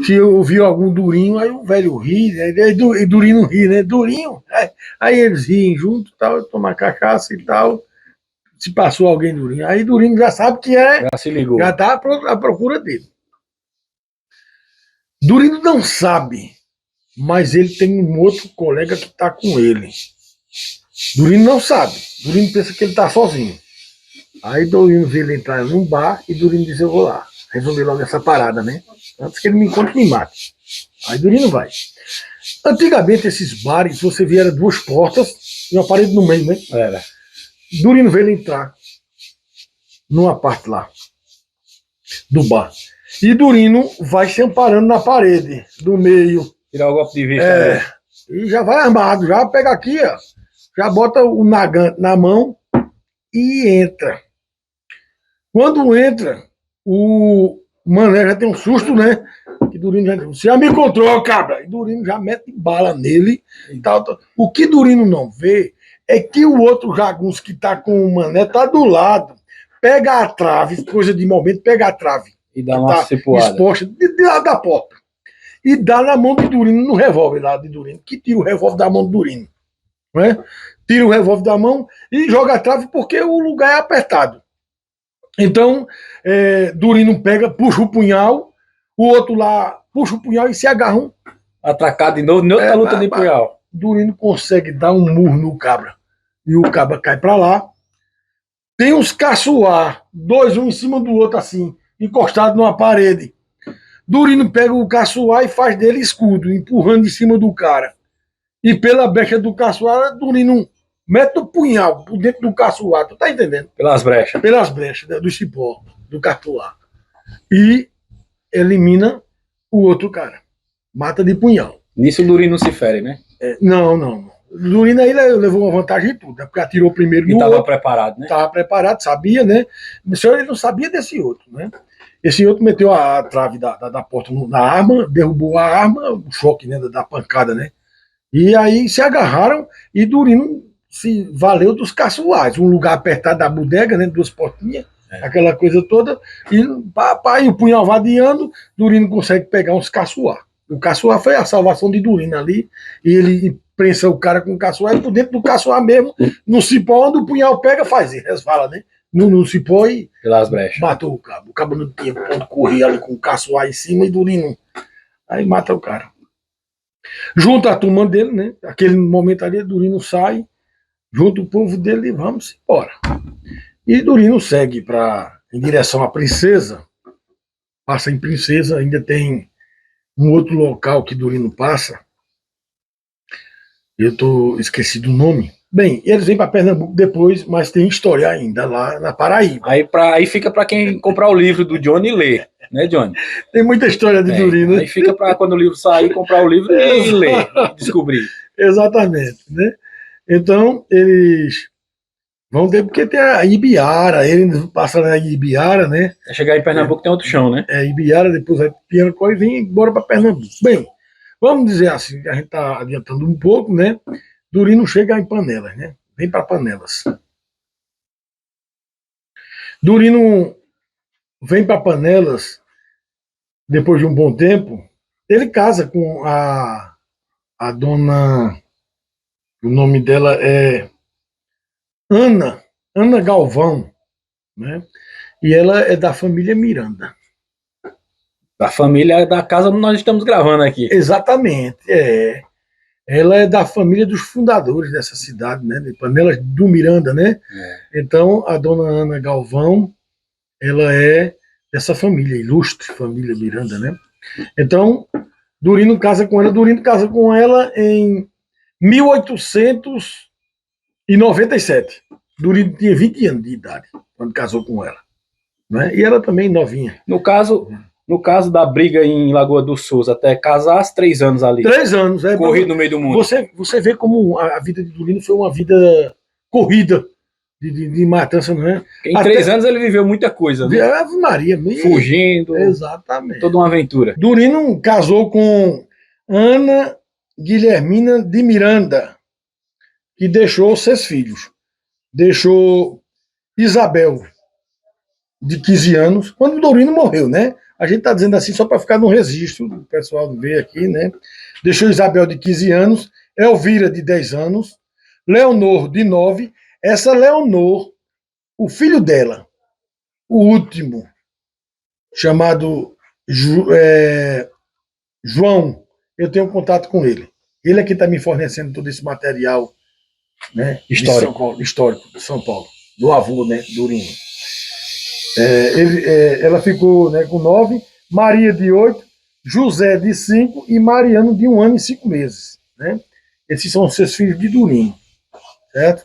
Se eu ouvi algum Durinho, aí o velho ri, né? E Durino ri, né? Durinho. Aí eles riem junto, tal, tomar cachaça e tal. Se passou alguém Durinho. Aí Durino já sabe que
Já se ligou.
já tá à procura dele. Durino não sabe, mas ele tem um outro colega que está com ele. Durino não sabe. Durino pensa que ele está sozinho. Aí Durino vê ele entrar num bar e Durino diz, eu vou lá. Resolver logo essa parada, né? Antes que ele me encontre e me mate. Aí Durino vai. Antigamente, esses bares, você via era duas portas e uma parede no meio, né?
Era.
Durino vê ele entrar numa parte lá do bar. E Durino vai se amparando na parede do meio.
Tirar o golpe de vista. Né?
E já vai armado, já pega aqui, ó, já bota o nagante na mão e entra. Quando entra, o Mané já tem um susto, né? Que Durino já diz, você já me encontrou, cabra. E Durino já mete bala nele. E tal. O que Durino não vê é que o outro jagunço que tá com o Mané tá do lado. Pega a trave, coisa de momento, pega a trave.
E dá uma cipuada.
Exposta de lado da porta. E dá na mão de Durino, no revólver lá de Durino, que tira o revólver da mão de Durino. Né? Tira o revólver da mão e joga a trave porque o lugar é apertado. Então, Durino pega, puxa o punhal, o outro lá puxa o punhal e se agarram.
Atracado de novo, outra luta de punhal.
Durino consegue dar um murro no cabra. E o cabra cai para lá. Tem uns caçoar, dois, um em cima do outro, assim, encostado numa parede. Durino pega o caçoar e faz dele escudo, empurrando em cima do cara. E pela brecha do caçoar, Durino mete o punhal por dentro do caçoar, tu tá entendendo?
Pelas brechas.
Pelas brechas do cipó, do caçoar. E elimina o outro cara. Mata de punhal.
Nisso o Durino não se fere, né?
Não. Durino aí levou uma vantagem em tudo, né? Porque atirou primeiro no
E estava
outro.
preparado, né?
Estava preparado, sabia, né? Mas ele não sabia desse outro, né? Esse outro meteu a trave da porta na arma, derrubou a arma, o choque, né, da pancada, né? E aí se agarraram e Durino se valeu dos caçoais, um lugar apertado da bodega, né, duas portinhas, aquela coisa toda, e o punhal vadeando, Durino consegue pegar uns caçoar. O caçoar foi a salvação de Durino ali, e ele prensa o cara com o caçoar, e por dentro do caçoar mesmo, no cipó, onde o punhal pega, faz isso, resvala, né? No cipó e
Pelas brechas.
matou o cabo. O cabo não tinha ponto correr ali com o caçoar em cima e Durino. Aí mata o cara. Junta a turma dele, né? Aquele momento ali, Durino sai, junta o povo dele e vamos embora. E Durino segue em direção à Princesa, passa em Princesa, ainda tem um outro local que Durino passa, eu esqueci do nome. Bem, eles vêm para Pernambuco depois, mas tem história ainda lá na Paraíba.
Aí fica para quem comprar o livro do Johnny ler, né, Johnny?
Tem muita história de Durino.
Aí fica para quando o livro sair, comprar o livro e ler, descobrir.
Exatamente, né? Então, eles vão ter, porque tem a Ibiara, ele passa na Ibiara, né?
Pra chegar em Pernambuco tem outro chão, né?
Ibiara, depois vai Piancó e vem embora para Pernambuco. Bem, vamos dizer assim, a gente está adiantando um pouco, né? Durino chega em Panelas, né? Vem para Panelas. Durino vem para Panelas depois de um bom tempo. Ele casa com a dona, o nome dela é Ana Galvão, né? E ela é da família Miranda.
Da família da casa onde nós estamos gravando aqui.
Exatamente, é. Ela é da família dos fundadores dessa cidade, né? De Panelas do Miranda, né? Então, a dona Ana Galvão, ela é dessa família, ilustre família Miranda, né? Então, Durino casa com ela em 1897. Durino tinha 20 anos de idade quando casou com ela, né? E ela também novinha.
No caso da briga em Lagoa do Sul, até casar, 3 anos ali.
3 anos,
corrido no meio do mundo.
Você vê como a vida de Durino foi uma vida corrida de matança, não é?
Em 3 anos ele viveu muita coisa, né?
Ave Maria,
fugindo.
Exatamente.
Toda uma aventura.
Durino casou com Ana Guilhermina de Miranda, que deixou 6 filhos. Deixou Isabel, de 15 anos, quando Durino morreu, né? A gente está dizendo assim só para ficar no registro, o pessoal ver aqui, né? Deixou Isabel, de 15 anos, Elvira, de 10 anos, Leonor, de 9. Essa Leonor, o filho dela, o último, chamado João, eu tenho contato com ele. Ele é que está me fornecendo todo esse material, né, histórico de São Paulo, do avô, né, Durino. Ela ficou, né, com 9, Maria de 8, José de 5 e Mariano de 1 ano e 5 meses. Né? Esses são os 6 filhos de Durino, certo?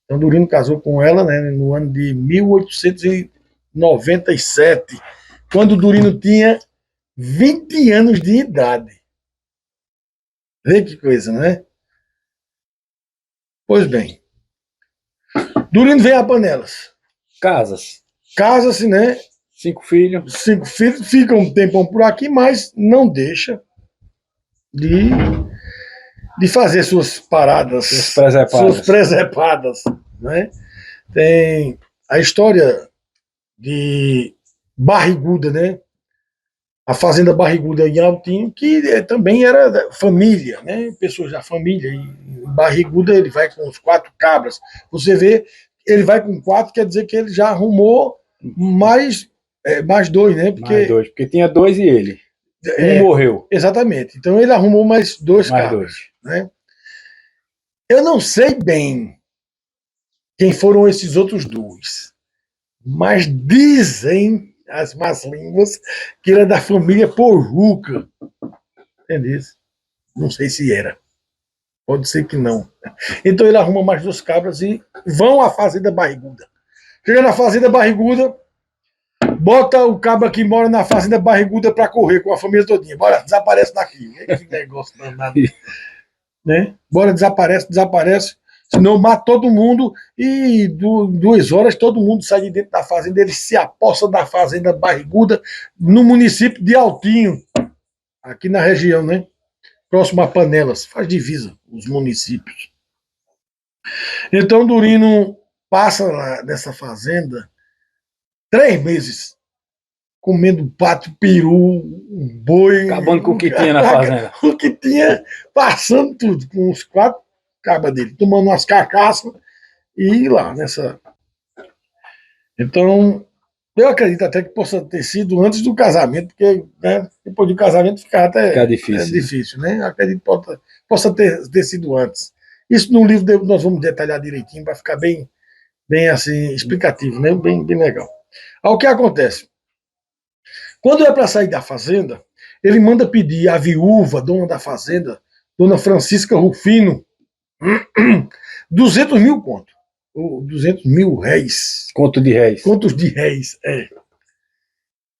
Então Durino casou com ela, né, no ano de 1897, quando Durino tinha 20 anos de idade. Vê que coisa, né? Pois bem. Durino vem a Panelas. Casa-se, né?
5 filhos.
5 filhos, fica um tempão por aqui, mas não deixa de fazer suas paradas, suas presepadas, né? Tem a história de Barriguda, né? A fazenda Barriguda em Altinho, que também era família, né? Pessoas da família. E em Barriguda ele vai com os 4 cabras. Você vê, ele vai com 4, quer dizer que ele já arrumou mais 2, né?
Porque tinha 2 e ele. Um morreu.
Exatamente. Então ele arrumou mais 2 cabras. Né? Eu não sei bem quem foram esses outros dois, mas dizem as más línguas que era da família Pojuca. Entendeu? Não sei se era. Pode ser que não. Então ele arruma mais 2 cabras e vão à Fazenda Barriguda. Chega na Fazenda Barriguda, bota o cabra que mora na Fazenda Barriguda para correr com a família todinha. Bora, desaparece daqui. Que negócio danado. Né? Bora, desaparece. Senão mata todo mundo e 2 horas todo mundo sai de dentro da fazenda. Eles se apossam da Fazenda Barriguda no município de Altinho, aqui na região, né? Próximo a Panelas, faz divisa os municípios. Então Durino passa lá nessa fazenda 3 meses comendo pato, peru, boi.
Acabando com o que tinha na fazenda.
O que tinha, passando tudo, com os 4 cabas dele, tomando umas carcaças e lá nessa. Então, eu acredito até que possa ter sido antes do casamento, porque né, depois do casamento fica até difícil, né? Eu acredito que possa ter sido antes. Isso no livro nós vamos detalhar direitinho para ficar bem assim, explicativo, né? Bem legal. Aí o que acontece? Quando é para sair da fazenda, ele manda pedir à viúva, dona da fazenda, dona Francisca Rufino, 200 mil conto. Ou 200 mil réis.
Conto de réis.
Contos de réis, é.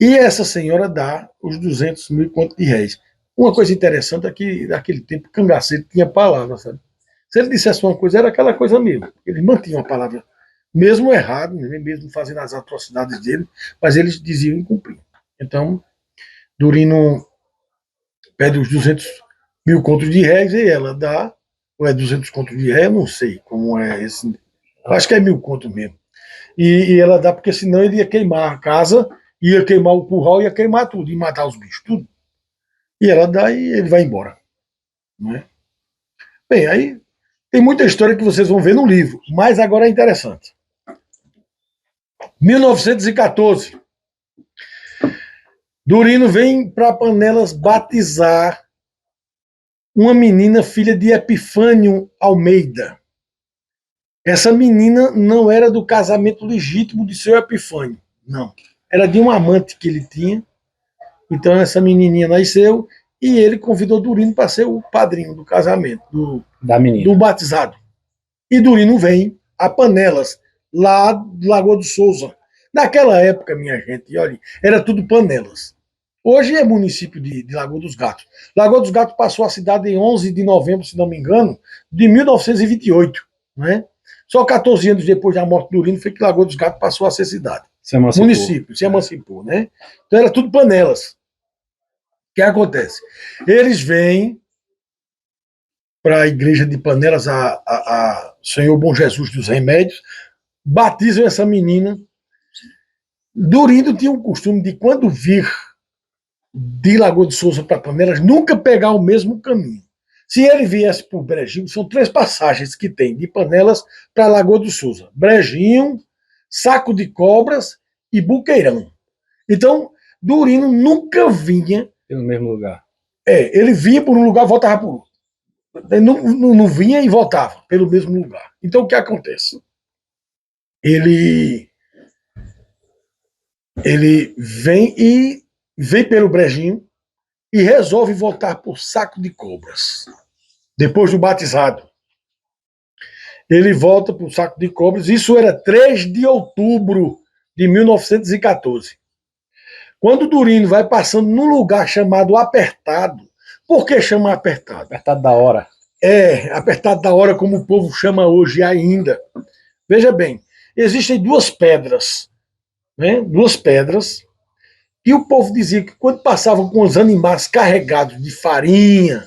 E essa senhora dá os 200 mil contos de réis. Uma coisa interessante é que naquele tempo o cangaceiro tinha palavra, sabe? Se ele dissesse uma coisa, era aquela coisa mesmo. Ele mantinha a palavra, mesmo errado, mesmo fazendo as atrocidades dele, mas eles diziam e cumpriam. Então, Durino pede os 200 mil contos de réis e ela dá, ou é 200 contos de réis, eu não sei como é esse. Acho que é 1000 contos mesmo. E ela dá porque senão ele ia queimar a casa, ia queimar o curral, ia queimar tudo, ia matar os bichos, tudo. E ela dá e ele vai embora. Não é? Bem, aí tem muita história que vocês vão ver no livro, mas agora é interessante. 1914. Durino vem para Panelas batizar uma menina filha de Epifânio Almeida. Essa menina não era do casamento legítimo de seu Epifânio, não. Era de um amante que ele tinha. Então essa menininha nasceu e ele convidou Durino para ser o padrinho do casamento, do batizado. E Durino vem a Panelas, lá do Lagoa do Souza. Naquela época, minha gente, olha, era tudo Panelas. Hoje é município de Lagoa dos Gatos. Lagoa dos Gatos passou a cidade em 11 de novembro, se não me engano, de 1928. Né? Só 14 anos depois da morte do Durino foi que Lagoa dos Gatos passou a ser cidade. Município, se emancipou. Né? Então era tudo Panelas. O que acontece? Eles vêm para a igreja de Panelas, a Senhor Bom Jesus dos Remédios, batizam essa menina. Durino tinha o costume de, quando vir de Lagoa de Souza para Panelas, nunca pegar o mesmo caminho. Se ele viesse por Brejinho, são 3 passagens que tem de Panelas para Lagoa do Souza: Brejinho, Saco de Cobras e Buqueirão. Então, Durino nunca vinha
pelo mesmo lugar.
Ele vinha por um lugar e voltava por outro. Ele não vinha e voltava pelo mesmo lugar. Então, o que acontece? Ele vem pelo Brejinho e resolve voltar por Saco de Cobras. Depois do batizado. Ele volta para o Saco de Cobras. Isso era 3 de outubro de 1914. Quando Durino vai passando num lugar chamado Apertado. Por que chama Apertado?
Apertado da hora.
Apertado da hora, como o povo chama hoje ainda. Veja bem, existem 2 pedras, né? 2 pedras, e o povo dizia que quando passavam com os animais carregados de farinha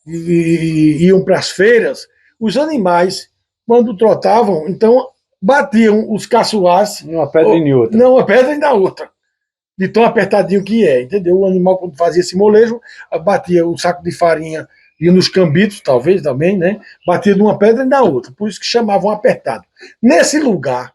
e iam para as feiras, os animais, quando trotavam, então batiam os caçoás.
Uma pedra e outra.
Não, uma pedra e na outra. De tão apertadinho que é, entendeu? O animal, quando fazia esse molejo, batia o saco de farinha e nos cambitos, talvez também, né? Batia de uma pedra e na outra. Por isso que chamavam apertado. Nesse lugar,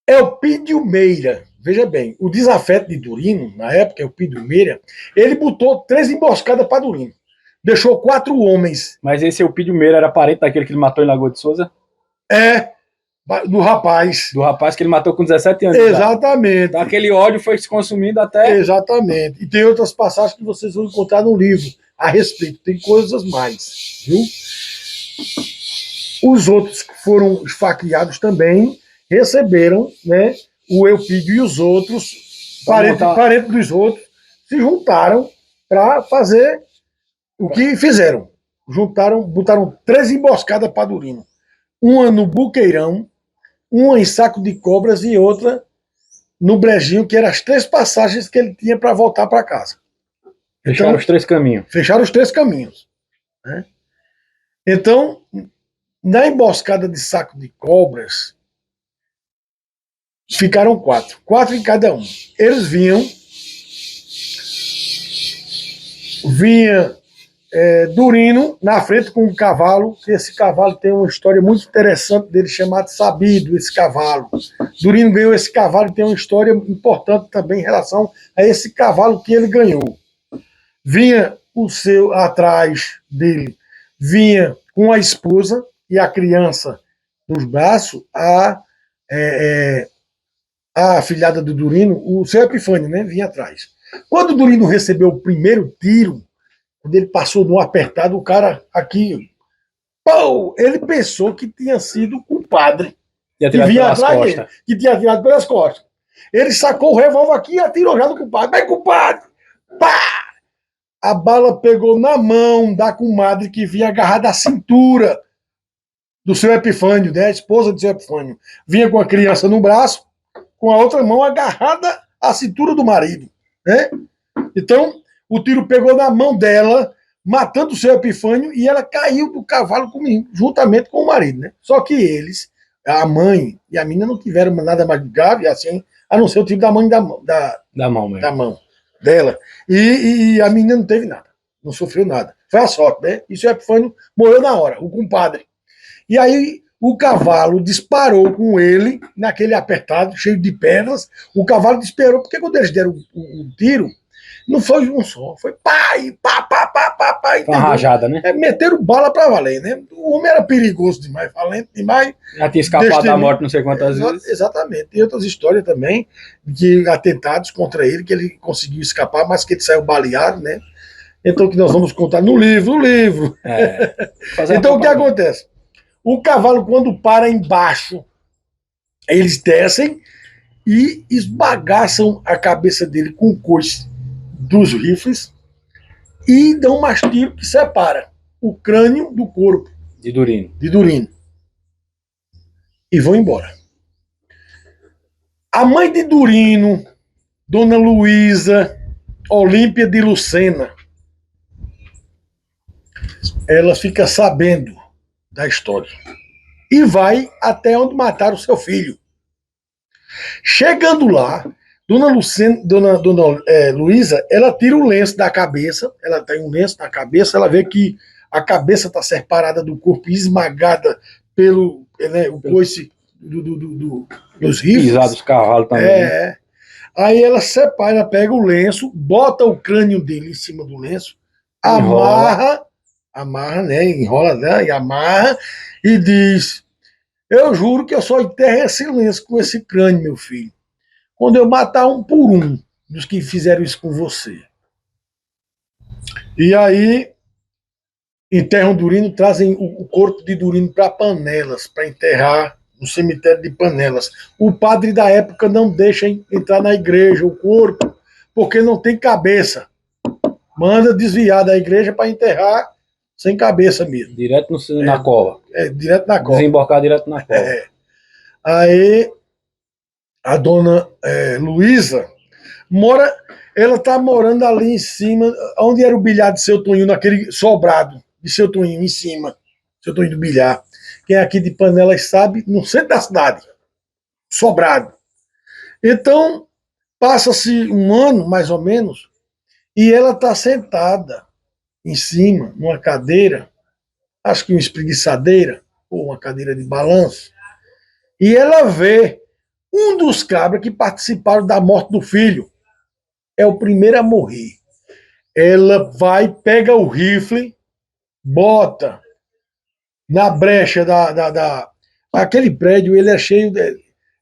Elpidio Meira, veja bem, o desafeto de Durino, na época, Elpidio Meira, ele botou 3 emboscadas para Durino. deixou 4 homens.
Mas esse Eupídio Meira era parente daquele que ele matou em Lagoa de Souza?
Do rapaz.
Do rapaz que ele matou com 17 anos.
Exatamente.
Então, aquele ódio foi se consumindo até...
Exatamente. E tem outras passagens que vocês vão encontrar no livro a respeito. Tem coisas mais, viu? Os outros que foram esfaqueados também receberam, né, o Eupídio e os outros, parentes dos outros, se juntaram para fazer o que fizeram. Botaram 3 emboscadas para Durino. Uma no Buqueirão, uma em Saco de Cobras e outra no Brejinho, que eram as 3 passagens que ele tinha para voltar para casa.
Fecharam os 3 caminhos.
Fecharam os 3 caminhos. Né? Então, na emboscada de Saco de Cobras, ficaram 4. 4 em cada um. Eles vinha Durino na frente com um cavalo, que esse cavalo tem uma história muito interessante dele, chamado Sabido, esse cavalo. Durino ganhou esse cavalo e tem uma história importante também em relação a esse cavalo que ele ganhou. Vinha atrás dele, vinha com a esposa e a criança nos braços, a afilhada do Durino, o seu Epifânio, né, vinha atrás. Quando o Durino recebeu o primeiro tiro, quando ele passou no apertado, o cara aqui, pô, ele pensou que tinha sido o compadre que vinha atrás dele, que tinha atirado pelas costas. Ele sacou o revólver aqui e atirou já no compadre. Vai, compadre! Pá! A bala pegou na mão da comadre que vinha agarrada à cintura do seu Epifânio, né, a esposa do seu Epifânio. Vinha com a criança no braço, com a outra mão agarrada à cintura do marido. Né? Então, o tiro pegou na mão dela, matando o seu Epifânio, e ela caiu do cavalo comigo, juntamente com o marido. Né? Só que eles, a mãe e a menina, não tiveram nada mais grave, assim, a não ser o tiro da mãe da mão dela. E a menina não teve nada, não sofreu nada. Foi a sorte, né? E o seu Epifânio morreu na hora, o compadre. E aí o cavalo disparou com ele, naquele apertado, cheio de pedras. O cavalo disparou, porque quando eles deram o tiro, não foi um só, foi pá, e pá, pá, pá, pá, pá.
Uma rajada, né?
Meteram bala pra valer, né? O homem era perigoso demais, valente demais.
Já tinha escapado da morte não sei quantas vezes.
Exatamente. Tem outras histórias também, de atentados contra ele, que ele conseguiu escapar, mas que ele saiu baleado, né? Então, o que nós vamos contar no livro. Então, o que acontece? O cavalo, quando para embaixo, eles descem e esbagaçam a cabeça dele com o coice dos rifles e dão mais tiro que separa o crânio do corpo
de Durino.
E vão embora. A mãe de Durino, Dona Luísa Olímpia de Lucena, ela fica sabendo da história e vai até onde mataram o seu filho. Chegando lá, Dona Luísa, ela tira o lenço da cabeça, ela tem um lenço na cabeça, ela vê que a cabeça está separada do corpo, esmagada pelo o coice dos rifles.
Pisado dos cavalos também.
Aí ela separa, ela pega o lenço, bota o crânio dele em cima do lenço, amarra, né, enrola, né, e amarra, e diz: eu juro que eu só enterro esse lenço com esse crânio, meu filho, quando eu matar um por um dos que fizeram isso com você. E aí enterram Durino, trazem o corpo de Durino para Panelas, para enterrar no cemitério de Panelas. O padre da época não deixa entrar na igreja o corpo, porque não tem cabeça. Manda desviar da igreja para enterrar sem cabeça mesmo.
Direto na cova.
Direto na cova.
Desembarcar direto na cova.
Aí a dona Luísa ela está morando ali em cima, onde era o bilhar de Seu Toninho, naquele sobrado de Seu Toninho, em cima. Seu Toninho do bilhar. Quem é aqui de Panelas sabe, no centro da cidade. Sobrado. Então, passa-se um ano, mais ou menos, e ela está sentada em cima, numa cadeira, acho que uma espreguiçadeira, ou uma cadeira de balanço, e ela vê um dos cabras que participaram da morte do filho. É o primeiro a morrer. ela vai, pega o rifle, bota na brecha aquele prédio, ele é cheio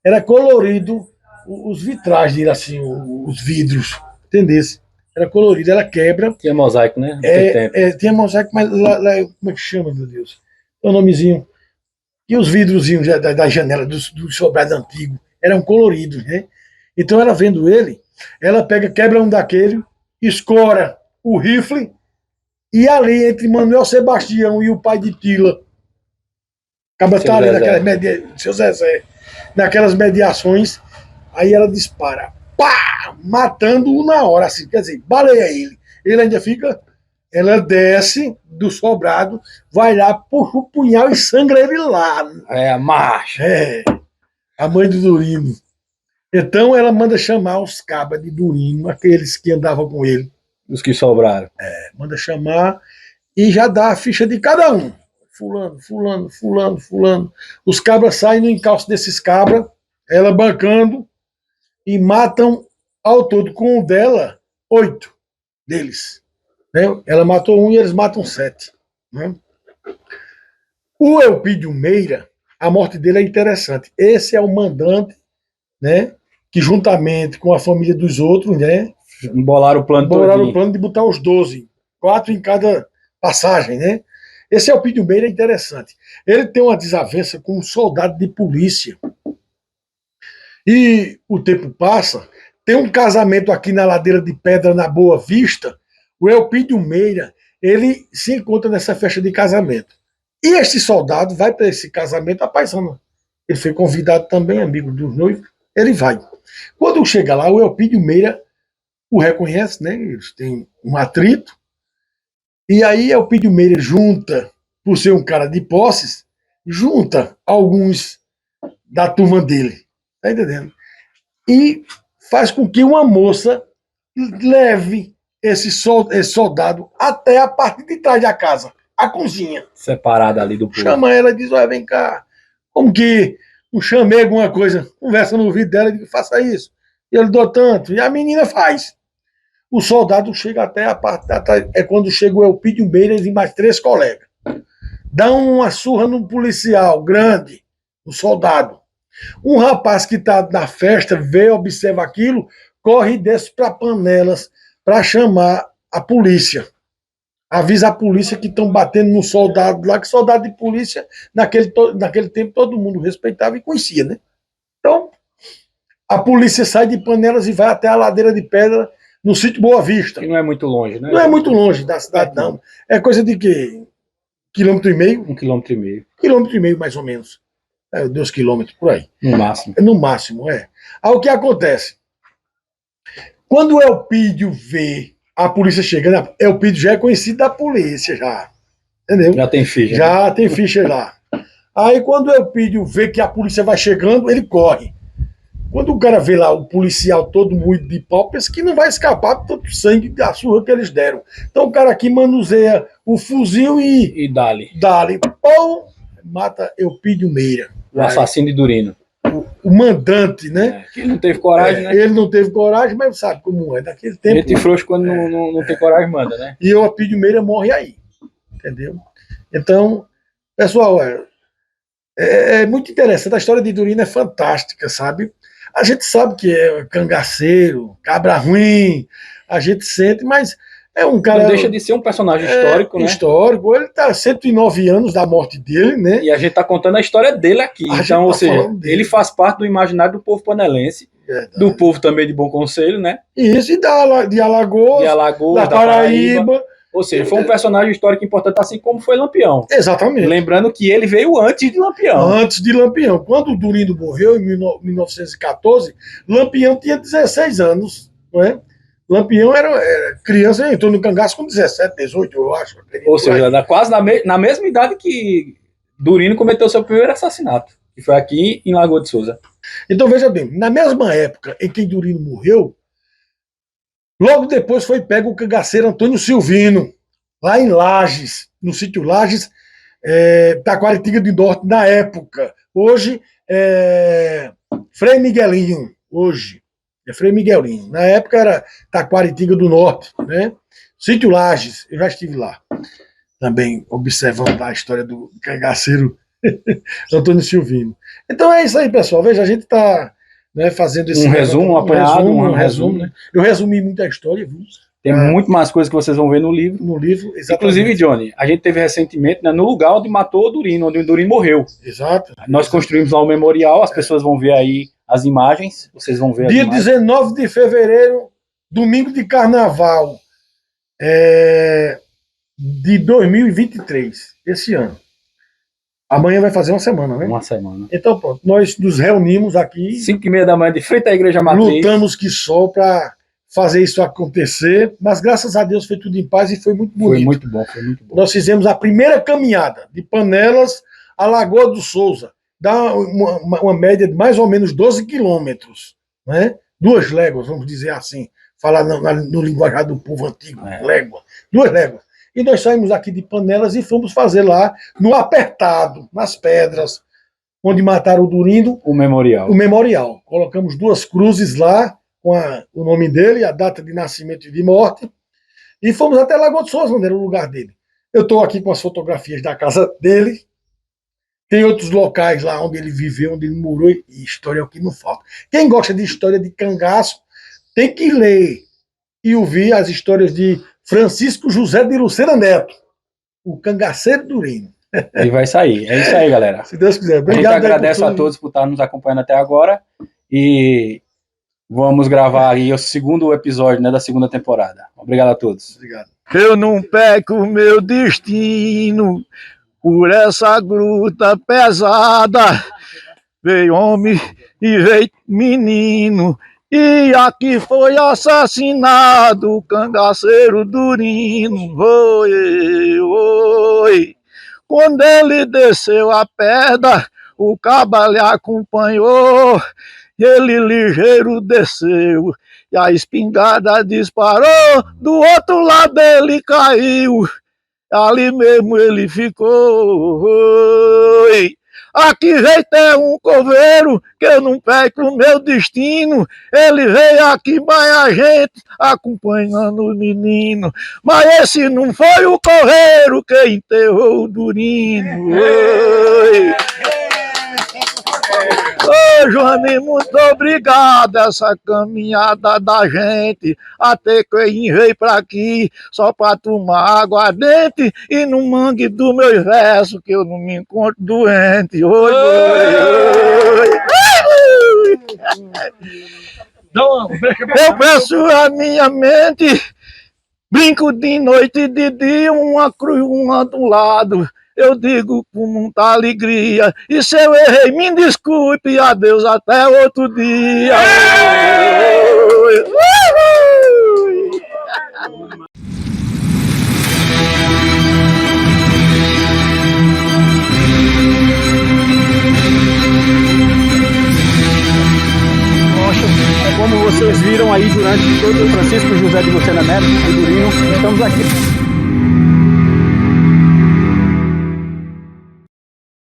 era colorido os vitrais dele, assim, os vidros, entendesse? Era colorido, ela quebra.
Tinha mosaico, né? Naquele tempo.
Tinha mosaico, mas lá, como é que chama, meu Deus? Tem um nomezinho. E os vidrozinhos da janela do sobrado antigo eram coloridos, né? Então ela vendo ele, ela pega, quebra um daquele, escora o rifle, e ali entre Manuel Sebastião e o pai de Tila, acaba tá ali seu Zezé, naquelas mediações, aí ela dispara, pá, matando-o na hora, assim, quer dizer, baleia ele. Ele ainda fica, ela desce do sobrado, vai lá, puxa o punhal e sangra ele lá.
É, a marcha.
A mãe do Durino. Então ela manda chamar os cabas de Durino, aqueles que andavam com ele.
Os que sobraram.
Manda chamar e já dá a ficha de cada um. Fulano, fulano, fulano, fulano. Os cabras saem no encalço desses cabras, ela bancando, e matam ao todo com o dela 8 deles. Né? Ela matou um e eles matam 7. Né? O Elpidio Meira, a morte dele é interessante. Esse é o mandante, né, que juntamente com a família dos outros, né,
bolaram o plano
de botar os 12, 4 em cada passagem, né? Esse Elpidio Meira é interessante. Ele tem uma desavença com um soldado de polícia. E o tempo passa, tem um casamento aqui na Ladeira de Pedra, na Boa Vista. O Elpidio Meira, ele se encontra nessa festa de casamento. E este soldado vai para esse casamento apaixonado. Ele foi convidado também, amigo dos noivos. Ele vai. Quando chega lá, o Elpidio Meira o reconhece, né? Eles têm um atrito. E aí Elpidio Meira junta, por ser um cara de posses, junta alguns da turma dele. Tá entendendo? E faz com que uma moça leve esse soldado até a parte de trás da casa, a cozinha.
Separada ali do povo.
Chama ela e diz, olha, vem cá, como que um chamei alguma coisa, conversa no ouvido dela e diz, faça isso. E eu lhe dou tanto. E a menina faz. O soldado chega até a parte da trás, é quando chega o Elpidio Meira e mais 3 colegas. Dão uma surra num policial grande, um soldado. Um rapaz que está na festa, vê, observa aquilo, corre e desce para Panelas para chamar a polícia. Avisa a polícia que estão batendo no soldado lá, que soldado de polícia, naquele tempo, todo mundo respeitava e conhecia, né? Então, a polícia sai de Panelas e vai até a Ladeira de Pedra, no sítio Boa Vista.
Que não é muito longe, né?
Não é muito longe da cidade, não. É coisa de quê? 1,5 km?
1,5 km.
1,5 km, mais ou menos. 2 quilômetros, por aí.
No máximo.
No máximo, é. Aí o que acontece? Quando o Elpidio vê a polícia chegando, Elpidio já é conhecido da polícia, já. Entendeu?
Já tem ficha.
Já tem ficha lá. Aí quando o Elpidio vê que a polícia vai chegando, ele corre. Quando o cara vê lá o policial todo moído de pau, pensa que não vai escapar de tanto sangue da surra que eles deram. Então o cara aqui manuseia o fuzil e
dali.
Pão, mata Elpidio Meira.
O assassino de Durino.
O mandante, né?
Que ele não teve coragem, né?
Ele não teve coragem, mas sabe como é. Daquele tempo.
Gente frouxo quando não tem coragem, manda, né?
E o Elpidio Meira morre aí. Entendeu? Então, pessoal, é muito interessante. A história de Durino é fantástica, sabe? A gente sabe que é cangaceiro, cabra ruim, a gente sente, mas é um cara...
Não deixa de ser um personagem histórico, né?
Histórico. Ele está 109 anos da morte dele, né?
E a gente está contando a história dele aqui. Então, ou seja, ele faz parte do imaginário do povo panelense, do povo também de Bom Conselho, né?
Isso, e de Alagoas, da Paraíba.
Ou seja, foi um personagem histórico importante, assim como foi Lampião.
Exatamente.
Lembrando que ele veio antes de Lampião.
Antes de Lampião. Quando o Durino morreu, em 1914, Lampião tinha 16 anos. Não é? Lampião era criança, entrou no cangaço com 17, 18, eu acho.
Ou seja, quase na mesma idade que Durino cometeu seu primeiro assassinato, que foi aqui em Lagoa de Souza.
Então, veja bem, na mesma época em que Durino morreu, logo depois foi pego o cangaceiro Antônio Silvino, lá em Lages, no sítio Lages, Taquaritinga do Norte, na época. Hoje é Frei Miguelinho, hoje é Frei Miguelinho. Na época era Taquaritinga do Norte, né? Sítio Lages, eu já estive lá. Também observando a história do cangaceiro Antônio Silvino. Então é isso aí, pessoal. Veja, a gente está, né, fazendo esse
resumo, um resumo.
né? Eu resumi muita história, viu?
Tem muito mais coisas que vocês vão ver no livro.
No livro, exatamente.
Inclusive, Johnny, a gente teve recentemente, né, no lugar onde matou o Durino, onde o Durino morreu.
Exato.
Nós construímos lá um memorial, as pessoas vão ver aí as imagens, vocês vão ver
Dia
as imagens.
19 de fevereiro, domingo de carnaval, de 2023, esse ano. Amanhã vai fazer uma semana, né?
Uma semana.
Então, pronto, nós nos reunimos aqui.
5h30 da manhã, de frente à Igreja Matriz.
Lutamos que só para fazer isso acontecer, mas graças a Deus foi tudo em paz e foi muito bonito.
Foi muito bom, foi muito bom.
Nós fizemos a primeira caminhada de Panelas à Lagoa do Souza. Dá uma média de mais ou menos 12 quilômetros, né? 2 léguas, vamos dizer assim. Falar no linguajar do povo antigo, légua. 2 léguas. E nós saímos aqui de Panelas e fomos fazer lá, no apertado, nas pedras, onde mataram o Durino. O memorial. Colocamos 2 cruzes lá, com o nome dele, a data de nascimento e de morte, e fomos até Lagoa do Souza, onde era o lugar dele. Eu estou aqui com as fotografias da casa dele, tem outros locais lá onde ele viveu, onde ele morou, e história é o que não falta. Quem gosta de história de cangaço, tem que ler e ouvir as histórias de Francisco José de Lucena Neto, o cangaceiro Durino.
Ele vai sair, é isso aí, galera.
Se Deus quiser.
Obrigado. A gente agradece a todos por estar nos acompanhando até agora, e vamos gravar aí o 2º episódio, né, da 2ª temporada. Obrigado a todos.
Obrigado.
Eu não pego o meu destino por essa gruta pesada. Veio homem e veio menino, e aqui foi assassinado o cangaceiro Durino. Oi, oi. Quando ele desceu a pedra, o caba lhe acompanhou. E ele ligeiro desceu, e a espingarda disparou, do outro lado ele caiu, ali mesmo ele ficou. Oi. Aqui veio até um coveiro, que eu não perco o meu destino, ele veio aqui mais a gente, acompanhando o menino, mas esse não foi o coveiro que enterrou o Durino. Oi. Ô, Joane, muito obrigado, essa caminhada da gente, até que eu veio pra aqui, só pra tomar aguardente, e no mangue do meu verso, que eu não me encontro doente. Oi, oi, oi. Eu peço a minha mente, brinco de noite e de dia, uma cruz, uma do lado. Eu digo com muita alegria, e se eu errei, me desculpe, adeus, até outro dia. Como vocês viram aí durante todo o Francisco José de Lucena Neto, o Durino, estamos aqui